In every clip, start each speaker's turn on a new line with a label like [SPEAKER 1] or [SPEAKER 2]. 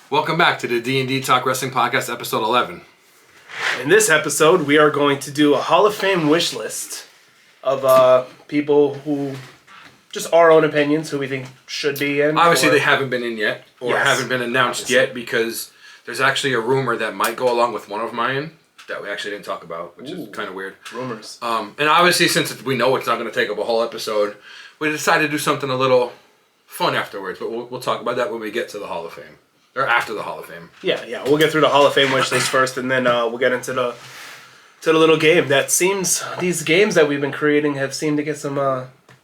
[SPEAKER 1] Welcome back to the D&D Talk Wrestling Podcast, episode 11.
[SPEAKER 2] In this episode, we are going to do a Hall of Fame wish list of people who, just our own opinions, who we think should be in.
[SPEAKER 1] Obviously, they haven't been in yet, or
[SPEAKER 2] Yes.
[SPEAKER 1] haven't been announced yet, because there's actually a rumor that might go along with one of mine that we actually didn't talk about, which is kind of weird.
[SPEAKER 2] Rumors.
[SPEAKER 1] And obviously, since we know it's not going to take up a whole episode, we decided to do something a little fun afterwards, but we'll talk about that when we get to the Hall of Fame. Or after the Hall of Fame.
[SPEAKER 2] Yeah. We'll get through the Hall of Fame wish list first, and then we'll get into the little game. These games that we've been creating have seemed to get some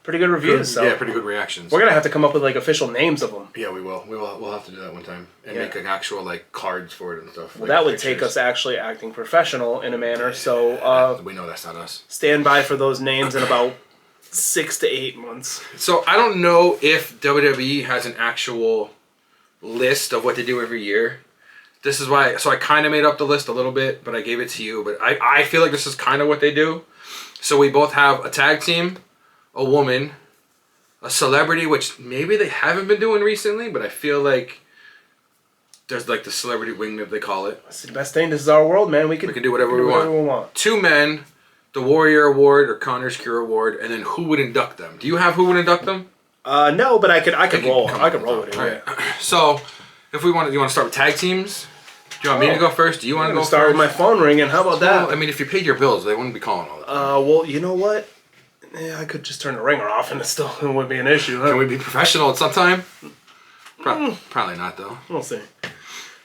[SPEAKER 2] pretty good reviews. So
[SPEAKER 1] Yeah, pretty good reactions.
[SPEAKER 2] we're gonna have to come up with like official names of them.
[SPEAKER 1] Yeah, we will. We'll have to do that one time and make an actual like cards for it and stuff.
[SPEAKER 2] Well, that would take us actually acting professional in a manner. So
[SPEAKER 1] we know that's not us.
[SPEAKER 2] stand by for those names in about 6 to 8 months.
[SPEAKER 1] So I don't know if WWE has an actual list of what they do every year. This is why. So I kind of made up the list a little bit, but I gave it to you. But I feel like this is kind of what they do. So we both have a tag team, a woman, a celebrity, which maybe they haven't been doing recently, but I feel like there's like the celebrity wing, if they call it.
[SPEAKER 2] That's the best thing. This is our world, man. We can
[SPEAKER 1] do whatever we want. 2 men, the Warrior Award or Connor's Cure Award, and then who would induct them? Do you have who would induct them?
[SPEAKER 2] No, but I could roll with it.
[SPEAKER 1] Right. So, if we want, you want to start with tag teams? Do you want me to go first? Do you want to go
[SPEAKER 2] start
[SPEAKER 1] first?
[SPEAKER 2] with my phone ringing? How about that?
[SPEAKER 1] Well, I mean, if you paid your bills, they wouldn't be calling all the time.
[SPEAKER 2] Well, you know what? Yeah, I could just turn the ringer off, and it wouldn't be an issue. Huh?
[SPEAKER 1] Can we be professional at some time? Probably not, though.
[SPEAKER 2] We'll see.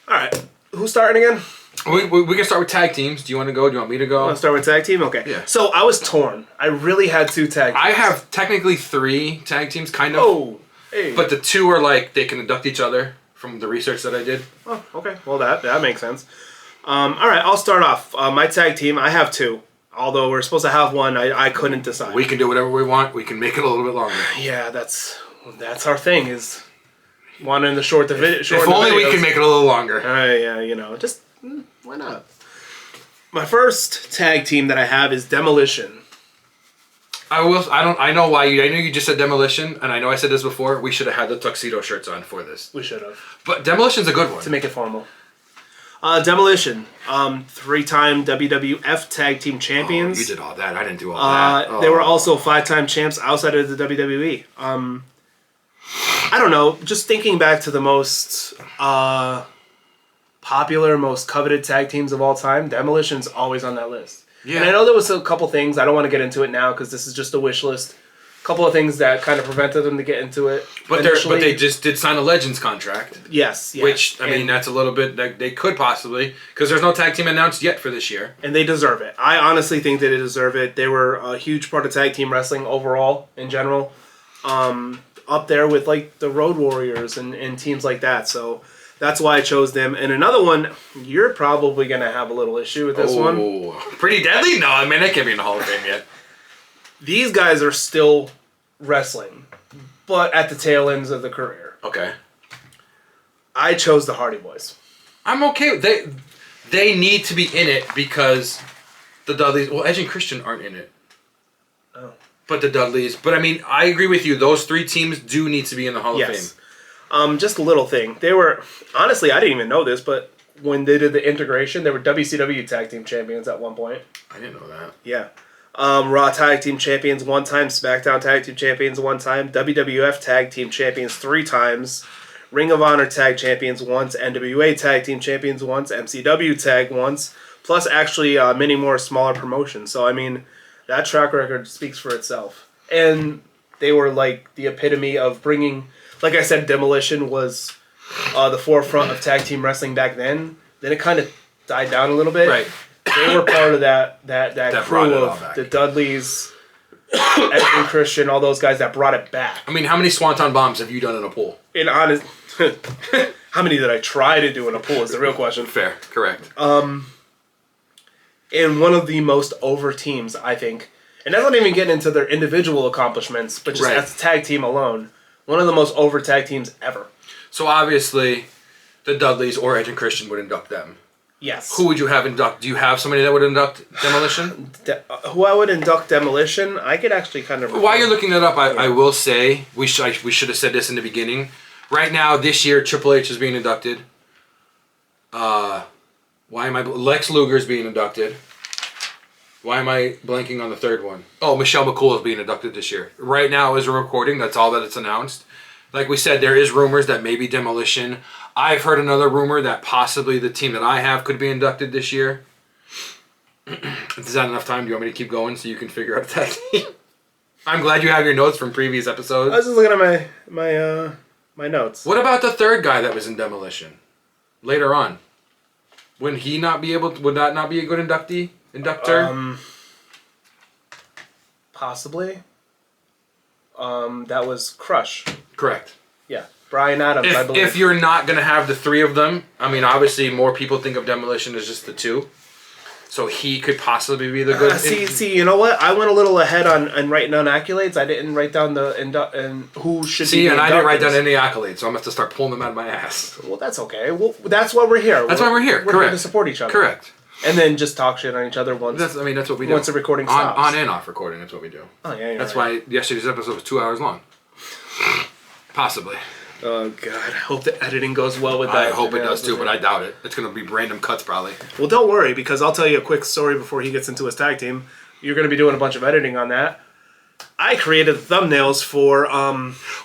[SPEAKER 2] All right, who's starting again?
[SPEAKER 1] We can start with tag teams. Do you want to go? Do you want me to go?
[SPEAKER 2] Want to start with tag team? Okay.
[SPEAKER 1] Yeah.
[SPEAKER 2] So I was torn. I really had 2 tag teams.
[SPEAKER 1] I have technically 3 tag teams, kind of.
[SPEAKER 2] Oh. Hey.
[SPEAKER 1] But the 2 are like, they can induct each other from the research that I did.
[SPEAKER 2] Oh, okay. Well, that makes sense. All right, I'll start off. My tag team, I have 2. Although we're supposed to have 1, I couldn't decide.
[SPEAKER 1] We can do whatever we want. We can make it a little bit longer.
[SPEAKER 2] Yeah, that's our thing, is wanting to short the video.
[SPEAKER 1] If only we can make it a little longer.
[SPEAKER 2] Yeah, just why not? My first tag team that I have is Demolition.
[SPEAKER 1] I know why I know you just said Demolition, and I know I said this before. We should have had the tuxedo shirts on for this.
[SPEAKER 2] We should have.
[SPEAKER 1] But Demolition's a good one.
[SPEAKER 2] To make it formal. Demolition, 3-time WWF Tag Team Champions.
[SPEAKER 1] Oh, you did all that. I didn't do all that.
[SPEAKER 2] They were also 5-time champs outside of the WWE. I don't know. Just thinking back to the most popular, most coveted tag teams of all time, Demolition's always on that list. Yeah. And I know there was a couple things. I don't want to get into it now because this is just a wish list. A couple of things that kind of prevented them to get into it.
[SPEAKER 1] But they just did sign a Legends contract.
[SPEAKER 2] Yes.
[SPEAKER 1] Which, I mean, that's a little bit, they could possibly, because there's no tag team announced yet for this year.
[SPEAKER 2] And they deserve it. I honestly think that they deserve it. They were a huge part of tag team wrestling overall, in general. Up there with, like, the Road Warriors and teams like that. So that's why I chose them. And another one, you're probably going to have a little issue with this one.
[SPEAKER 1] Oh, Pretty Deadly? No, I mean, they can't be in the Hall of Fame yet.
[SPEAKER 2] These guys are still wrestling, but at the tail ends of the career.
[SPEAKER 1] Okay.
[SPEAKER 2] I chose the Hardy Boys.
[SPEAKER 1] I'm okay with they need to be in it because the Dudleys, well, Edge and Christian aren't in it.
[SPEAKER 2] Oh.
[SPEAKER 1] But the Dudleys, but I mean, I agree with you. Those 3 teams do need to be in the Hall of Fame.
[SPEAKER 2] Just a little thing. They were, honestly, I didn't even know this, but when they did the integration, they were WCW Tag Team Champions at one point.
[SPEAKER 1] I didn't know that.
[SPEAKER 2] Yeah. Raw Tag Team Champions 1 time, SmackDown Tag Team Champions 1 time, WWF Tag Team Champions 3 times, Ring of Honor Tag Champions once, NWA Tag Team Champions once, MCW Tag once, plus actually many more smaller promotions. So, I mean, that track record speaks for itself. And they were like the epitome of bringing, like I said, Demolition was the forefront of tag team wrestling back then. Then it kind of died down a little bit.
[SPEAKER 1] Right.
[SPEAKER 2] They were part of that crew of the Dudleys, Edge and Christian, all those guys that brought it back.
[SPEAKER 1] I mean, how many Swanton bombs have you done in a pool?
[SPEAKER 2] In honest, how many did I try to do in a pool is the real question.
[SPEAKER 1] Fair, correct.
[SPEAKER 2] And one of the most over teams, I think, and that's not even getting into their individual accomplishments, but just as a tag team alone, one of the most over tag teams ever.
[SPEAKER 1] So obviously, the Dudleys or Edge and Christian would induct them.
[SPEAKER 2] Yes.
[SPEAKER 1] Who would you have induct? Do you have somebody that would induct Demolition?
[SPEAKER 2] Who I would induct Demolition? I could actually kind of...
[SPEAKER 1] While you're looking that up, I will say, we should have said this in the beginning. Right now, this year, Triple H is being inducted. Why am I... Lex Luger's being inducted. Why am I blanking on the third one? Oh, Michelle McCool is being inducted this year. Right now, as we're recording, that's all that it's announced. Like we said, there is rumors that maybe Demolition. I've heard another rumor that possibly the team that I have could be inducted this year. Is that enough time? Do you want me to keep going so you can figure out a tag team? I'm glad you have your notes from previous episodes.
[SPEAKER 2] I was just looking at my notes.
[SPEAKER 1] What about the third guy that was in Demolition? Later on. Would he not be able to, would that not be a good inductor?
[SPEAKER 2] Possibly. That was Crush.
[SPEAKER 1] Correct.
[SPEAKER 2] Yeah. Brian Adams, I believe.
[SPEAKER 1] If you're not going to have the three of them, I mean, obviously more people think of Demolition as just the two. So he could possibly be the good...
[SPEAKER 2] See, you know what? I went a little ahead on writing down accolades. I didn't write down and who should be
[SPEAKER 1] See, and I didn't write down any accolades, so I'm going to have to start pulling them out of my ass.
[SPEAKER 2] Well, that's okay. Well, that's why we're here.
[SPEAKER 1] That's why we're here.
[SPEAKER 2] We're
[SPEAKER 1] Correct.
[SPEAKER 2] here to support each other.
[SPEAKER 1] Correct.
[SPEAKER 2] And then just talk shit on each other once.
[SPEAKER 1] That's what we do.
[SPEAKER 2] Once the recording stops.
[SPEAKER 1] On and off recording, that's what we do.
[SPEAKER 2] Oh, yeah,
[SPEAKER 1] That's why yesterday's episode was 2 hours long. Possibly.
[SPEAKER 2] Oh, God. I hope the editing goes well with that.
[SPEAKER 1] I hope it does too, but I doubt it. It's going to be random cuts probably.
[SPEAKER 2] Well, don't worry, because I'll tell you a quick story before he gets into his tag team. You're going to be doing a bunch of editing on that. I created thumbnails for...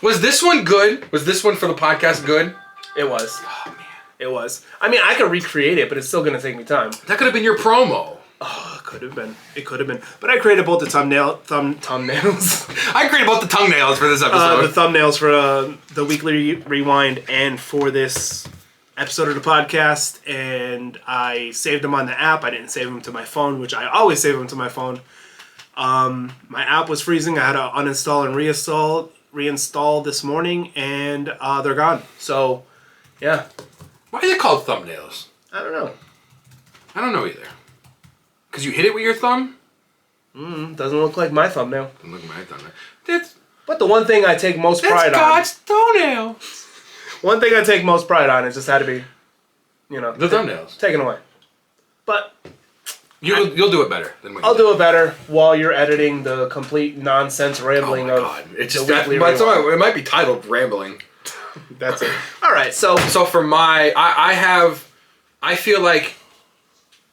[SPEAKER 1] Was this one good? Was this one for the podcast good?
[SPEAKER 2] It was.
[SPEAKER 1] Oh, man.
[SPEAKER 2] It was. I mean, I could recreate it, but it's still going to take me time.
[SPEAKER 1] That could have been your promo.
[SPEAKER 2] Oh, it could have been. It could have been. But I created both the thumbnails.
[SPEAKER 1] I created both the thumbnails for this episode.
[SPEAKER 2] The thumbnails for the Weekly Rewind and for this episode of the podcast. And I saved them on the app. I didn't save them to my phone, which I always save them to my phone. My app was freezing. I had to uninstall and reinstall this morning, and they're gone. So, yeah.
[SPEAKER 1] Why are they called thumbnails?
[SPEAKER 2] I don't know.
[SPEAKER 1] I don't know either. Because you hit it with your thumb?
[SPEAKER 2] Doesn't look like my thumbnail.
[SPEAKER 1] Doesn't look like my thumbnail.
[SPEAKER 2] But the one thing I take most pride on...
[SPEAKER 1] That's God's toenail.
[SPEAKER 2] One thing I take most pride on is just had to be,
[SPEAKER 1] the thumbnails.
[SPEAKER 2] Taken away. But...
[SPEAKER 1] You'll do it better than what
[SPEAKER 2] I'll do it better while you're editing the complete nonsense rambling of...
[SPEAKER 1] God. It's just that... But it might be titled Rambling.
[SPEAKER 2] That's it. Alright, so
[SPEAKER 1] for my... I feel like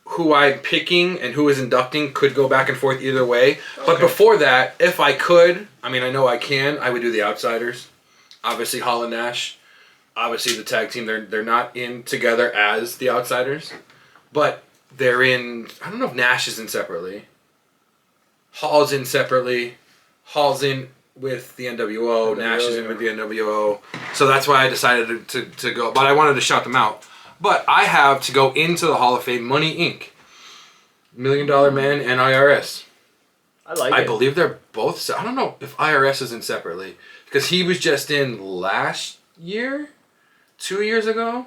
[SPEAKER 1] who I'm picking and who is inducting could go back and forth either way. Okay. But before that, if I could, I mean, I know I can, I would do the Outsiders. Obviously, Hall and Nash. Obviously, the tag team, they're not in together as the Outsiders. But they're in... I don't know if Nash is in separately. Hall's in separately. Hall's in with the NWO. Nash is in with the NWO. So that's why I decided to go. But I wanted to shout them out. But I have to go into the Hall of Fame Money Inc. $1 Million Man and IRS. I believe they're both... I don't know if IRS is in separately. Because he was just in last year? 2 years ago?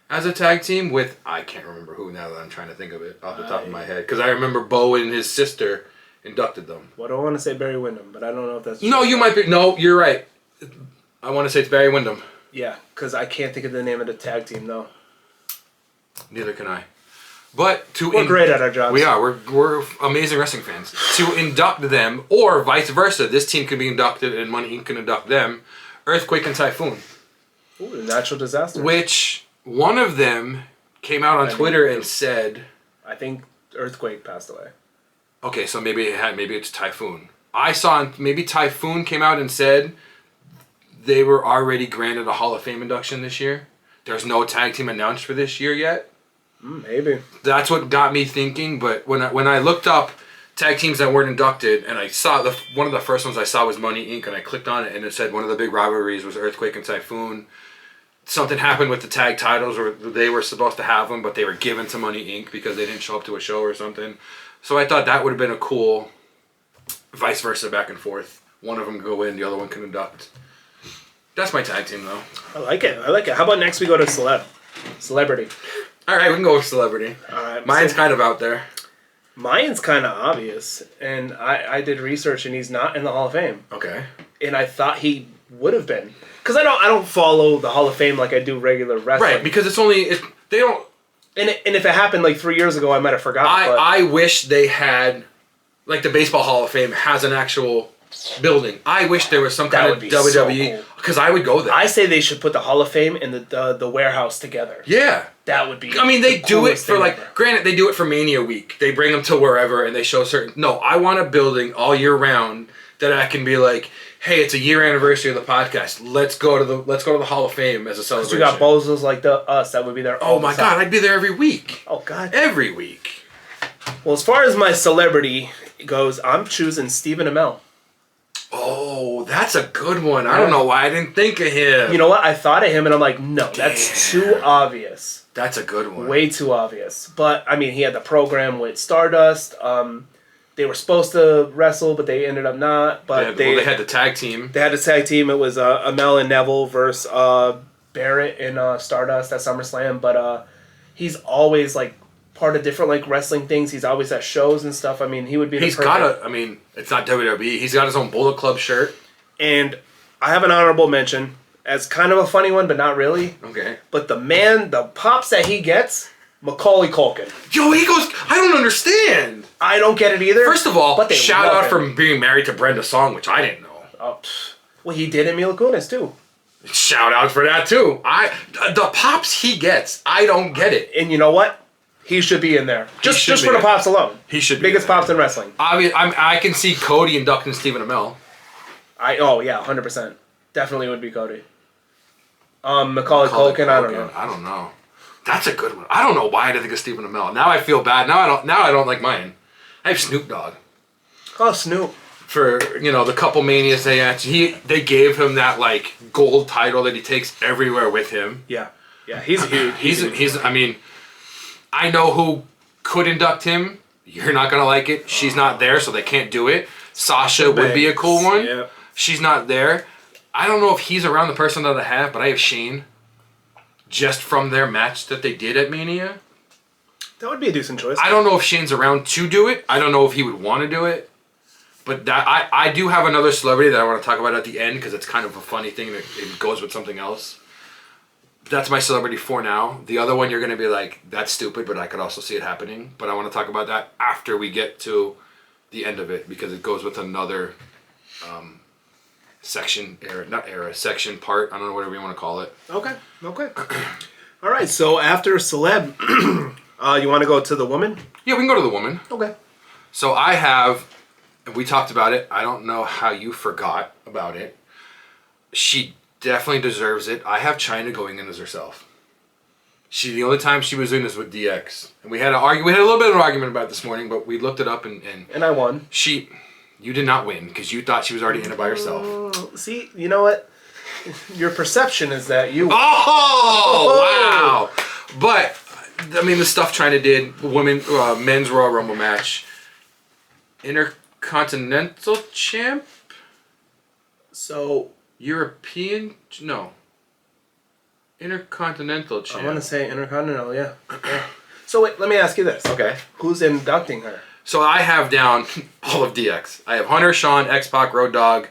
[SPEAKER 1] As a tag team with... I can't remember who now that I'm trying to think of it off the top of my head. Because I remember Bo and his sister inducted them.
[SPEAKER 2] Well, I don't want to say Barry Windham, but I don't know if that's true.
[SPEAKER 1] No, you might be... No, you're right. I want to say it's Barry Windham.
[SPEAKER 2] Yeah, because I can't think of the name of the tag team, though.
[SPEAKER 1] Neither can I. But
[SPEAKER 2] we're great at our jobs.
[SPEAKER 1] We are. We're amazing wrestling fans. To induct them, or vice versa, this team can be inducted and Money Inc. can induct them. Earthquake and Typhoon.
[SPEAKER 2] Ooh, natural disaster.
[SPEAKER 1] Which one of them came out on Twitter and said...
[SPEAKER 2] I think Earthquake passed away.
[SPEAKER 1] Okay, so maybe it's Typhoon. I saw maybe Typhoon came out and said they were already granted a Hall of Fame induction this year. There's no tag team announced for this year yet.
[SPEAKER 2] Maybe.
[SPEAKER 1] That's what got me thinking. But when I looked up tag teams that weren't inducted, and I saw one of the first ones I saw was Money Inc. and I clicked on it and it said one of the big rivalries was Earthquake and Typhoon. Something happened with the tag titles, or they were supposed to have them, but they were given to Money Inc. because they didn't show up to a show or something. So I thought that would have been a cool vice versa back and forth. One of them could go in, the other one can induct. That's my tag team, though.
[SPEAKER 2] I like it. How about next we go to Celebrity?
[SPEAKER 1] All right, we can go with Celebrity.
[SPEAKER 2] All right.
[SPEAKER 1] Mine's kind of out there.
[SPEAKER 2] Mine's kind of obvious, and I did research, and he's not in the Hall of Fame.
[SPEAKER 1] Okay.
[SPEAKER 2] And I thought he would have been, because I don't follow the Hall of Fame like I do regular wrestling.
[SPEAKER 1] Right, because they don't.
[SPEAKER 2] And if it happened like 3 years ago, I might have forgotten.
[SPEAKER 1] I wish they had, like the Baseball Hall of Fame has an actual building. I wish there was some
[SPEAKER 2] That
[SPEAKER 1] kind
[SPEAKER 2] would
[SPEAKER 1] of
[SPEAKER 2] be
[SPEAKER 1] WWE
[SPEAKER 2] so cool.
[SPEAKER 1] because I would go there.
[SPEAKER 2] I say they should put the Hall of Fame and the warehouse together.
[SPEAKER 1] Yeah.
[SPEAKER 2] That would be.
[SPEAKER 1] I mean, they do it for like.
[SPEAKER 2] Ever.
[SPEAKER 1] Granted, they do it for Mania Week. They bring them to wherever and they show certain. No, I want a building all year round that I can be like, hey, it's a year anniversary of the podcast. Let's go to the Hall of Fame as a celebration.
[SPEAKER 2] You got bozos like us that would be there.
[SPEAKER 1] Oh my God, I'd be there every week.
[SPEAKER 2] Oh God,
[SPEAKER 1] every week.
[SPEAKER 2] Well, as far as my celebrity goes, I'm choosing Stephen Amell.
[SPEAKER 1] Oh, that's a good one. I don't know why I didn't think of him.
[SPEAKER 2] You know what? I thought of him and I'm like, no, that's too obvious.
[SPEAKER 1] That's a good one.
[SPEAKER 2] Way too obvious. But, I mean, he had the program with Stardust. They were supposed to wrestle, but they ended up not. But
[SPEAKER 1] they had the tag team.
[SPEAKER 2] They had the tag team. It was Amell and Neville versus Barrett and Stardust at SummerSlam. But he's always, like, part of different like wrestling things. He's always at shows and stuff. I mean, he would be. He's got
[SPEAKER 1] I mean, it's not WWE. He's got his own Bullet Club shirt.
[SPEAKER 2] And I have an honorable mention as kind of a funny one, but not really.
[SPEAKER 1] Okay.
[SPEAKER 2] But the pops that he gets, Macaulay Culkin.
[SPEAKER 1] Yo, he goes. I don't understand.
[SPEAKER 2] I don't get it either.
[SPEAKER 1] First of all,
[SPEAKER 2] but
[SPEAKER 1] shout out for being married to Brenda Song, which I didn't know.
[SPEAKER 2] Oh, well, he did in Mila Kunis too.
[SPEAKER 1] Shout out for that too. The pops he gets, I don't get it.
[SPEAKER 2] And you know what? He should be in there. Just for the pops alone.
[SPEAKER 1] He should be.
[SPEAKER 2] Biggest pops in wrestling.
[SPEAKER 1] I can see Cody inducting Stephen Amell.
[SPEAKER 2] 100%. Definitely would be Cody. Macaulay Culkin, I don't know.
[SPEAKER 1] I don't know. That's a good one. I don't know why I didn't think of Stephen Amell. Now I feel bad. Now I don't like mine. I have Snoop Dogg.
[SPEAKER 2] Oh, Snoop.
[SPEAKER 1] For the couple manias they gave him that like gold title that he takes everywhere with him.
[SPEAKER 2] Yeah. Yeah, he's huge.
[SPEAKER 1] He's I mean, I know who could induct him. You're not going to like it. She's not there, so they can't do it. Sasha would be a cool one.
[SPEAKER 2] Yeah.
[SPEAKER 1] She's not there. I don't know if he's around the person that I have, but I have Shane. Just from their match that they did at Mania.
[SPEAKER 2] That would be a decent choice.
[SPEAKER 1] I don't know if Shane's around to do it. I don't know if he would want to do it. But I do have another celebrity that I want to talk about at the end because it's kind of a funny thing that it goes with something else. That's my celebrity for now. The other one, you're going to be like, that's stupid, but I could also see it happening. But I want to talk about that after we get to the end of it because it goes with another section part. I don't know, whatever you want to call it.
[SPEAKER 2] Okay. All right, so after celeb, you want to go to the woman?
[SPEAKER 1] Yeah, we can go to the woman.
[SPEAKER 2] Okay.
[SPEAKER 1] So I have, and we talked about it. I don't know how you forgot about it. She definitely deserves it. I have China going in as herself. The only time she was in is with DX, and we had a little bit of an argument about it this morning, but we looked it up and
[SPEAKER 2] I won.
[SPEAKER 1] You did not win because you thought she was already in it by herself.
[SPEAKER 2] See, you know what? Your perception is that you.
[SPEAKER 1] Oh wow! But I mean, the stuff China did, men's Royal Rumble match, Intercontinental champ.
[SPEAKER 2] So.
[SPEAKER 1] Intercontinental champ.
[SPEAKER 2] I want to say Intercontinental, yeah. So wait, let me ask you this.
[SPEAKER 1] Okay.
[SPEAKER 2] Who's inducting her?
[SPEAKER 1] So I have down all of DX. I have Hunter, Shawn, X-Pac, Road Dogg.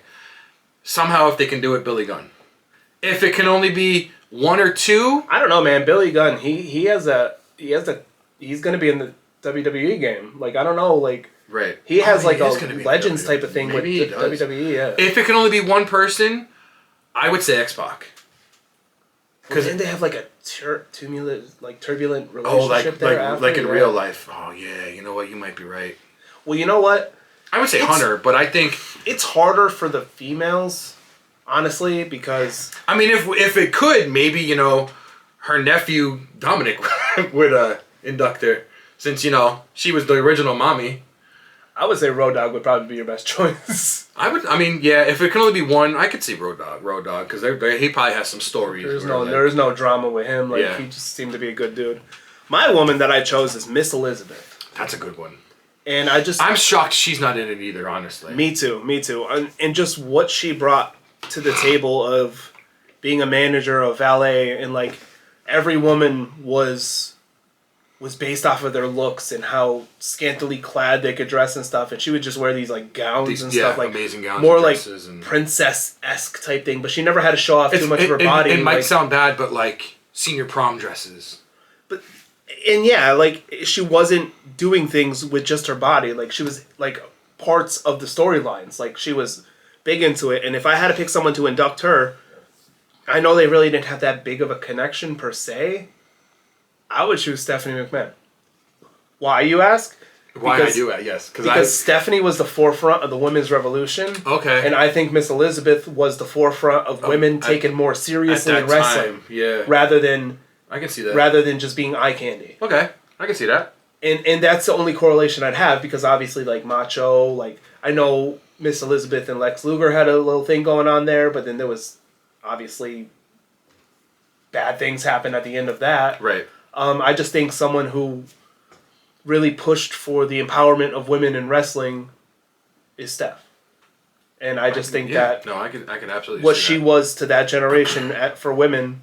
[SPEAKER 1] Somehow, if they can do it, Billy Gunn. If it can only be one or two.
[SPEAKER 2] I don't know, man. Billy Gunn, he's going to be in the WWE game. Like, I don't know, like.
[SPEAKER 1] Right.
[SPEAKER 2] He has like a Legends type of thing with WWE, yeah.
[SPEAKER 1] If it can only be one person, I would say X-Pac.
[SPEAKER 2] Because then they have like a turbulent relationship
[SPEAKER 1] like in real life. Oh yeah, you know what? You might be right.
[SPEAKER 2] Well, you know what?
[SPEAKER 1] I would say Hunter, but I think
[SPEAKER 2] it's harder for the females, honestly, because
[SPEAKER 1] I mean, if it could, maybe her nephew Dominic would induct her, since she was the original mommy.
[SPEAKER 2] I would say Road Dogg would probably be your best choice.
[SPEAKER 1] If it can only be one, I could see Road Dogg, because he probably has some stories.
[SPEAKER 2] There's no drama with him. Like, he just seemed to be a good dude. My woman that I chose is Miss Elizabeth.
[SPEAKER 1] That's a good one.
[SPEAKER 2] And I'm
[SPEAKER 1] shocked she's not in it either, honestly.
[SPEAKER 2] Me too. And just what she brought to the table of being a manager, a valet, and like every woman was based off of their looks and how scantily clad they could dress and stuff, and she would just wear these like gowns and stuff, like
[SPEAKER 1] amazing gowns,
[SPEAKER 2] more like princess-esque type thing. But she never had to show off too much of her body.
[SPEAKER 1] It might sound bad, but like senior prom dresses.
[SPEAKER 2] Like she wasn't doing things with just her body. Like she was like parts of the storylines. Like she was big into it. And if I had to pick someone to induct her, I know they really didn't have that big of a connection per se. I would choose Stephanie McMahon. Why, you ask?
[SPEAKER 1] Why I do it, yes.
[SPEAKER 2] Because Stephanie was the forefront of the women's revolution.
[SPEAKER 1] Okay.
[SPEAKER 2] And I think Miss Elizabeth was the forefront of women taken more seriously in wrestling.
[SPEAKER 1] Yeah.
[SPEAKER 2] Rather than
[SPEAKER 1] I can see that.
[SPEAKER 2] Rather than just being eye candy.
[SPEAKER 1] Okay. I can see that.
[SPEAKER 2] And that's the only correlation I'd have, because obviously, like, Macho, like, I know Miss Elizabeth and Lex Luger had a little thing going on there, but then there was obviously bad things happened at the end of that.
[SPEAKER 1] Right.
[SPEAKER 2] I just think someone who really pushed for the empowerment of women in wrestling is Steph. And I just think that
[SPEAKER 1] no, I can absolutely
[SPEAKER 2] what
[SPEAKER 1] see
[SPEAKER 2] she
[SPEAKER 1] that.
[SPEAKER 2] was to that generation for women,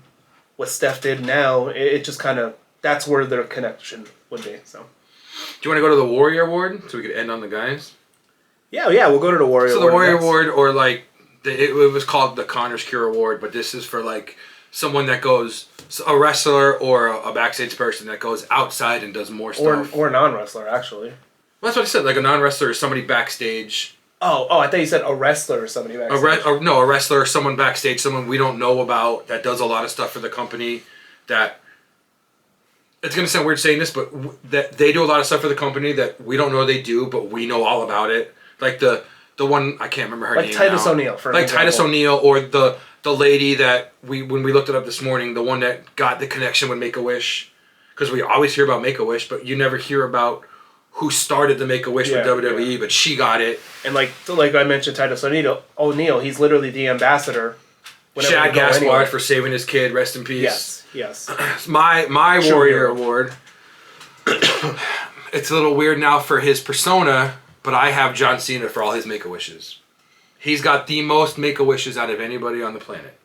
[SPEAKER 2] what Steph did now, it just kind of, that's where their connection would be. So,
[SPEAKER 1] do you want to go to the Warrior Award so we could end on the guys?
[SPEAKER 2] Yeah, we'll go to the Warrior Award.
[SPEAKER 1] So the Warrior Award, or like it was called the Connor's Cure Award, but this is for like someone that goes, a wrestler or a backstage person that goes outside and does more stuff.
[SPEAKER 2] Or a non-wrestler, actually.
[SPEAKER 1] Well, that's what I said. Like a non-wrestler is somebody backstage.
[SPEAKER 2] Oh, I thought you said a wrestler or somebody backstage.
[SPEAKER 1] A wrestler or someone backstage, someone we don't know about that does a lot of stuff for the company. That it's going to sound weird saying this, but that they do a lot of stuff for the company that we don't know they do, but we know all about it. Like the one, I can't remember her name.
[SPEAKER 2] Like Titus O'Neil, for example.
[SPEAKER 1] Like Titus O'Neil, or the lady that when we looked it up this morning, the one that got the connection with Make-A-Wish. Because we always hear about Make-A-Wish, but you never hear about who started the Make-A-Wish with WWE, but she got it.
[SPEAKER 2] And like I mentioned, Titus O'Neil, he's literally the ambassador.
[SPEAKER 1] Shad Gaspard for saving his kid, rest in peace.
[SPEAKER 2] Yes.
[SPEAKER 1] my Warrior Award, it's a little weird now for his persona, but I have John Cena for all his Make-A-Wishes. He's got the most Make-A-Wishes out of anybody on the planet.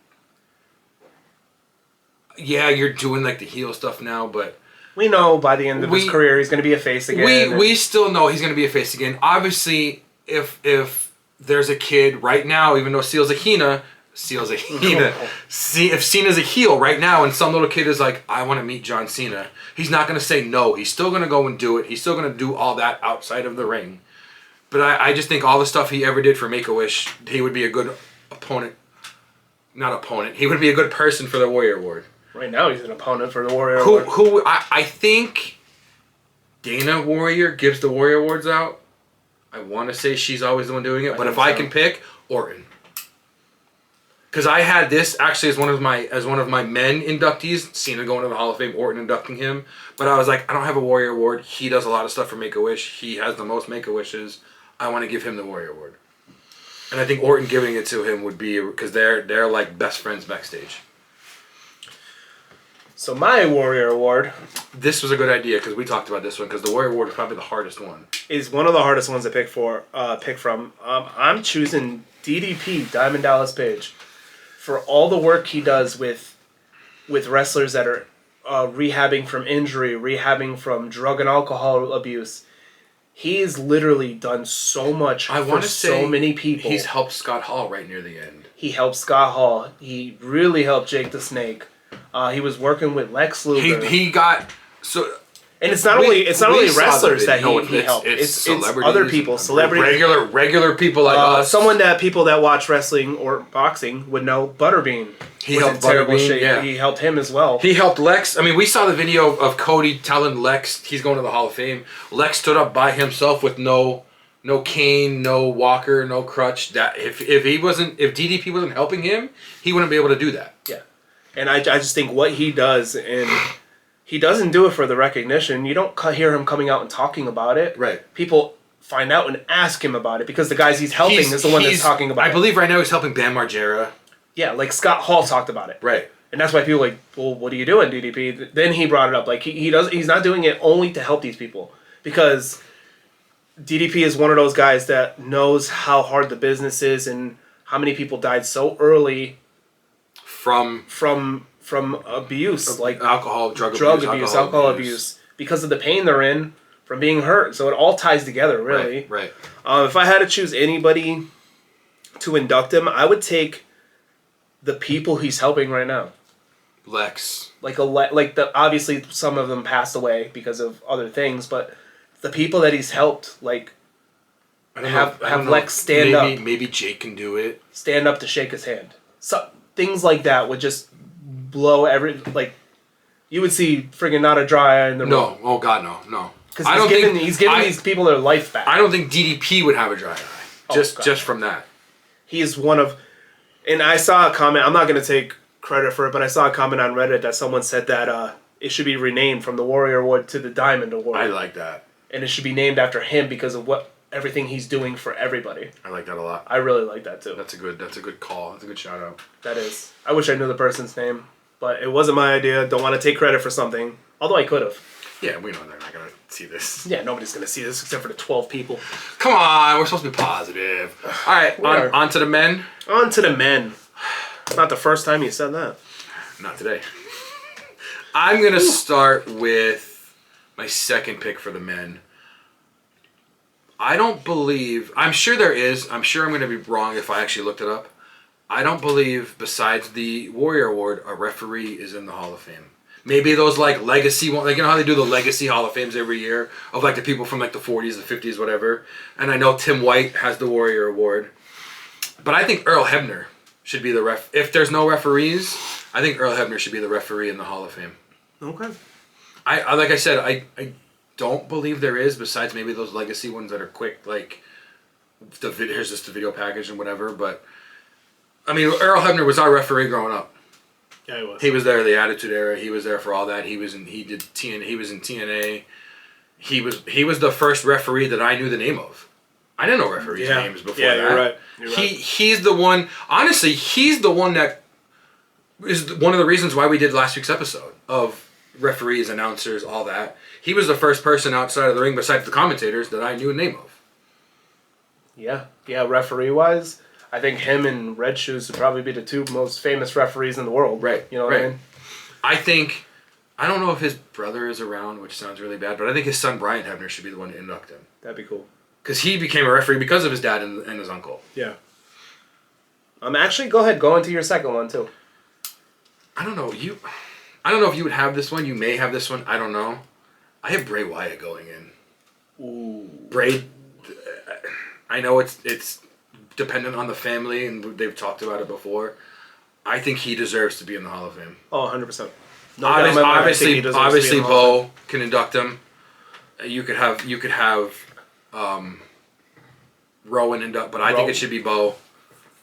[SPEAKER 1] Yeah, you're doing like the heel stuff now, but
[SPEAKER 2] we know by the end of his career he's going to be a face again.
[SPEAKER 1] We still know he's going to be a face again. Obviously, if there's a kid right now, even though if Cena's a heel right now and some little kid is like, I want to meet John Cena, he's not going to say no. He's still going to go and do it. He's still going to do all that outside of the ring. But I just think all the stuff he ever did for Make-A-Wish, he would be a good opponent. Not opponent. He would be a good person for the Warrior Award.
[SPEAKER 2] Right now he's an opponent for the Warrior Award.
[SPEAKER 1] I think Dana Warrior gives the Warrior Awards out. I want to say she's always the one doing it. But if I can pick, Orton. Because I had this actually as one of my men inductees, Cena going to the Hall of Fame, Orton inducting him. But I was like, I don't have a Warrior Award. He does a lot of stuff for Make-A-Wish. He has the most Make-A-Wishes. I want to give him the Warrior Award. And I think Orton giving it to him would be, because they're like best friends backstage.
[SPEAKER 2] So my Warrior Award,
[SPEAKER 1] this was a good idea because we talked about this one, because the Warrior Award is probably the hardest one.
[SPEAKER 2] Is one of the hardest ones to pick from. I'm choosing DDP, Diamond Dallas Page, for all the work he does with wrestlers that are rehabbing from injury, rehabbing from drug and alcohol abuse. He's literally done so much for so many people.
[SPEAKER 1] He's helped Scott Hall right near the end.
[SPEAKER 2] He helped Scott Hall. He really helped Jake the Snake. He was working with Lex Luger.
[SPEAKER 1] He got so.
[SPEAKER 2] And it's not only wrestlers that he helped.
[SPEAKER 1] It's
[SPEAKER 2] it's other people, celebrities,
[SPEAKER 1] regular people like us.
[SPEAKER 2] People that watch wrestling or boxing would know. Butterbean.
[SPEAKER 1] He helped Butterbean. Yeah.
[SPEAKER 2] He helped him as well.
[SPEAKER 1] He helped Lex. I mean, we saw the video of Cody telling Lex he's going to the Hall of Fame. Lex stood up by himself with no cane, no walker, no crutch. That if DDP wasn't helping him, he wouldn't be able to do that.
[SPEAKER 2] Yeah, and I just think what he does, and he doesn't do it for the recognition. You don't hear him coming out and talking about it.
[SPEAKER 1] Right.
[SPEAKER 2] People find out and ask him about it because the guys he's helping is the one that's talking about it.
[SPEAKER 1] I believe right now he's helping Bam Margera.
[SPEAKER 2] Yeah, like Scott Hall talked about it.
[SPEAKER 1] Right.
[SPEAKER 2] And that's why people are like, well, what are you doing, DDP? Then he brought it up. Like he's not doing it only to help these people, because DDP is one of those guys that knows how hard the business is and how many people died so early from abuse, like
[SPEAKER 1] alcohol, drug
[SPEAKER 2] abuse, alcohol abuse, because of the pain they're in from being hurt. So it all ties together, really.
[SPEAKER 1] Right.
[SPEAKER 2] If I had to choose anybody to induct him, I would take the people he's helping right now.
[SPEAKER 1] Lex.
[SPEAKER 2] Obviously some of them passed away because of other things, but the people that he's helped, like
[SPEAKER 1] I don't
[SPEAKER 2] have
[SPEAKER 1] know. I don't know.
[SPEAKER 2] Lex stand up.
[SPEAKER 1] Maybe Jake can do it.
[SPEAKER 2] Stand up to shake his hand. So things like that would just blow you would see friggin' not a dry eye in the room.
[SPEAKER 1] No, oh God, no.
[SPEAKER 2] Because he's giving these people their life back.
[SPEAKER 1] I don't think DDP would have a dry eye. Just from that.
[SPEAKER 2] He is one of, and I saw a comment. I'm not going to take credit for it, but I saw a comment on Reddit that someone said that it should be renamed from the Warrior Award to the Diamond Award.
[SPEAKER 1] I like that.
[SPEAKER 2] And it should be named after him because of everything he's doing for everybody.
[SPEAKER 1] I like that a lot.
[SPEAKER 2] I really like that too.
[SPEAKER 1] That's a good call. That's a good shout out.
[SPEAKER 2] That is. I wish I knew the person's name, but it wasn't my idea. Don't want to take credit for something, although I could have.
[SPEAKER 1] Yeah, we know they're not gonna see this.
[SPEAKER 2] Yeah, nobody's gonna see this except for the 12 people.
[SPEAKER 1] Come on, we're supposed to be positive. All right, on to the men.
[SPEAKER 2] On to the men. Not the first time you said that.
[SPEAKER 1] Not today. I'm gonna start with my second pick for the men. I don't believe. I'm sure there is. I'm sure I'm gonna be wrong if I actually looked it up. I don't believe, besides the Warrior Award, a referee is in the Hall of Fame. Maybe those like legacy one, like you know how they do the legacy Hall of Fames every year of like the people from like the 40s, the 50s, whatever. And I know Tim White has the Warrior Award, but I think Earl Hebner should be the ref. If there's no referees, I think Earl Hebner should be the referee in the Hall of Fame.
[SPEAKER 2] Okay.
[SPEAKER 1] I like I said, I don't believe there is, besides maybe those legacy ones that are quick, like here's just the video package and whatever. But I mean, Earl Hebner was our referee growing up.
[SPEAKER 2] Yeah, he was.
[SPEAKER 1] He was there the Attitude Era. He was there for all that. He was in TNA. He was the first referee that I knew the name of. I didn't know referees' names before that.
[SPEAKER 2] Yeah, you're right.
[SPEAKER 1] He's the one. Honestly, he's the one that is one of the reasons why we did last week's episode of referees, announcers, all that. He was the first person outside of the ring, besides the commentators, that I knew the name of.
[SPEAKER 2] Yeah, referee-wise, I think him and Red Shoes would probably be the two most famous referees in the world.
[SPEAKER 1] Right.
[SPEAKER 2] You know what I mean?
[SPEAKER 1] I don't know if his brother is around, which sounds really bad, but I think his son Brian Hebner should be the one to induct him.
[SPEAKER 2] That'd be cool.
[SPEAKER 1] Because he became a referee because of his dad and his uncle.
[SPEAKER 2] Yeah. Actually, go ahead. Go into your second one, too.
[SPEAKER 1] I don't know. I don't know if you would have this one. You may have this one. I don't know. I have Bray Wyatt going in.
[SPEAKER 2] Ooh.
[SPEAKER 1] Bray, I know it's dependent on the family, and they've talked about it before. I think he deserves to be in the Hall of Fame.
[SPEAKER 2] Oh, 100%. No,
[SPEAKER 1] obviously, Bo can induct him. You could have Rowan induct, but I think it should be Bo.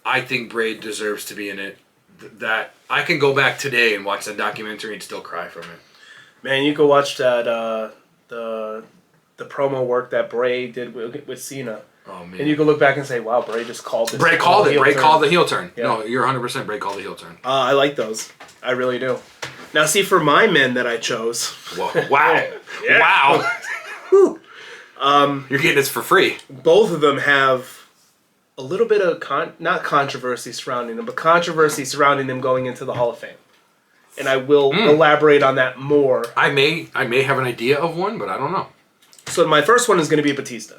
[SPEAKER 1] I think Bray deserves to be in it. That I can go back today and watch that documentary and still cry from it.
[SPEAKER 2] Man, you could watch that the promo work that Bray did with Cena.
[SPEAKER 1] Oh man!
[SPEAKER 2] And you can look back and say, "Wow, Bray just called this."
[SPEAKER 1] Bray called it. Bray called the heel turn. Yeah. No, you're 100%. Bray called the heel turn.
[SPEAKER 2] I like those. I really do. Now, see, for my men that I chose.
[SPEAKER 1] Whoa! Wow! Wow!
[SPEAKER 2] Whew.
[SPEAKER 1] You're getting this for free.
[SPEAKER 2] Both of them have a little bit of not controversy surrounding them, but controversy surrounding them going into the Hall of Fame. And I will elaborate on that more.
[SPEAKER 1] I may have an idea of one, but I don't know.
[SPEAKER 2] So my first one is going to be Batista.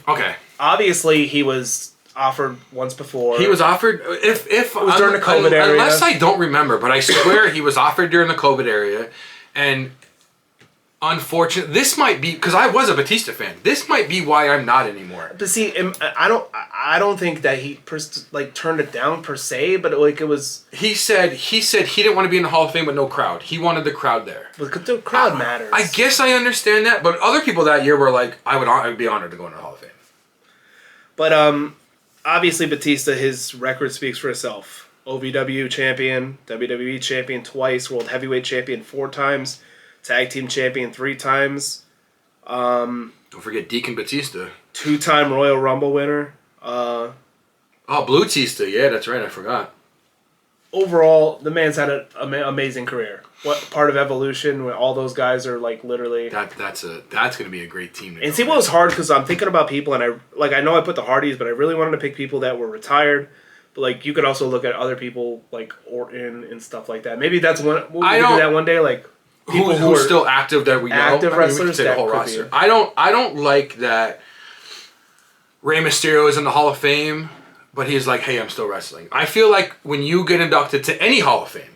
[SPEAKER 1] Okay.
[SPEAKER 2] Obviously, he was offered once before.
[SPEAKER 1] He was offered if
[SPEAKER 2] it was during the COVID era.
[SPEAKER 1] Unless I don't remember, but I swear he was offered during the COVID era, and unfortunately, this might be because I was a Batista fan. This might be why I'm not anymore.
[SPEAKER 2] But see, I don't think that he turned it down per se, but it was.
[SPEAKER 1] He said he didn't want to be in the Hall of Fame with no crowd. He wanted the crowd there.
[SPEAKER 2] But the crowd matters.
[SPEAKER 1] I guess I understand that, but other people that year were like, I would be honored to go into the Hall of Fame.
[SPEAKER 2] But obviously Batista, his record speaks for itself. OVW champion, WWE champion twice, World Heavyweight champion 4 times. Tag Team Champion 3 times.
[SPEAKER 1] Don't forget Deacon Batista.
[SPEAKER 2] 2-time Royal Rumble winner.
[SPEAKER 1] Blue Tista. Yeah, that's right. I forgot.
[SPEAKER 2] Overall, the man's had an amazing career. What part of Evolution when all those guys are like literally.
[SPEAKER 1] That's going to be a great team.
[SPEAKER 2] And see what was hard because I'm thinking about people and I know I put the Hardys, but I really wanted to pick people that were retired. But like you could also look at other people like Orton and stuff like that. Maybe that's one. We'll do that one day. Like.
[SPEAKER 1] People who are still active that we know.
[SPEAKER 2] Active wrestlers.
[SPEAKER 1] The whole roster. I don't like that Rey Mysterio is in the Hall of Fame, but he's like, hey, I'm still wrestling. I feel like when you get inducted to any Hall of Fame,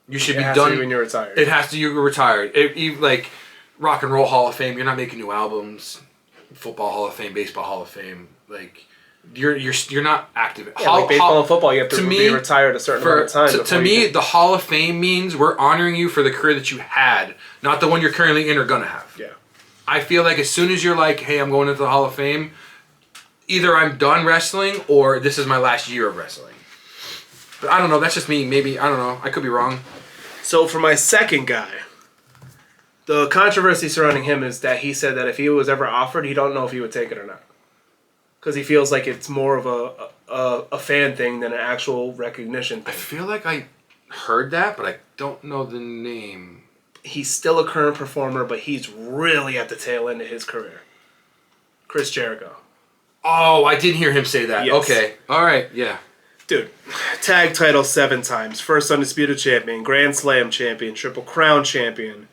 [SPEAKER 1] you should be done.
[SPEAKER 2] When you're retired.
[SPEAKER 1] It has to. You're retired. Like Rock and Roll Hall of Fame, you're not making new albums. football Hall of Fame, baseball Hall of Fame. Like you're not active.
[SPEAKER 2] Yeah, like baseball and football, you have to be retired a certain amount of time.
[SPEAKER 1] To me, the Hall of Fame means we're honoring you for the career that you had, not the one you're currently in or gonna have.
[SPEAKER 2] Yeah. I
[SPEAKER 1] feel like as soon as you're like, hey, I'm going into the Hall of Fame, either I'm done wrestling or this is my last year of wrestling. But I don't know. That's just me. Maybe, I don't know. I could be wrong.
[SPEAKER 2] So for my second guy, the controversy surrounding him is that he said that if he was ever offered, he don't know if he would take it or not. Because he feels like it's more of a fan thing than an actual recognition thing.
[SPEAKER 1] I feel like I heard that, but I don't know the name.
[SPEAKER 2] He's still a current performer, but he's really at the tail end of his career. Chris Jericho.
[SPEAKER 1] Oh, I did hear him say that. Yes. Okay. All right. Yeah.
[SPEAKER 2] Dude, tag title 7 times. First Undisputed Champion, Grand Slam Champion, Triple Crown Champion,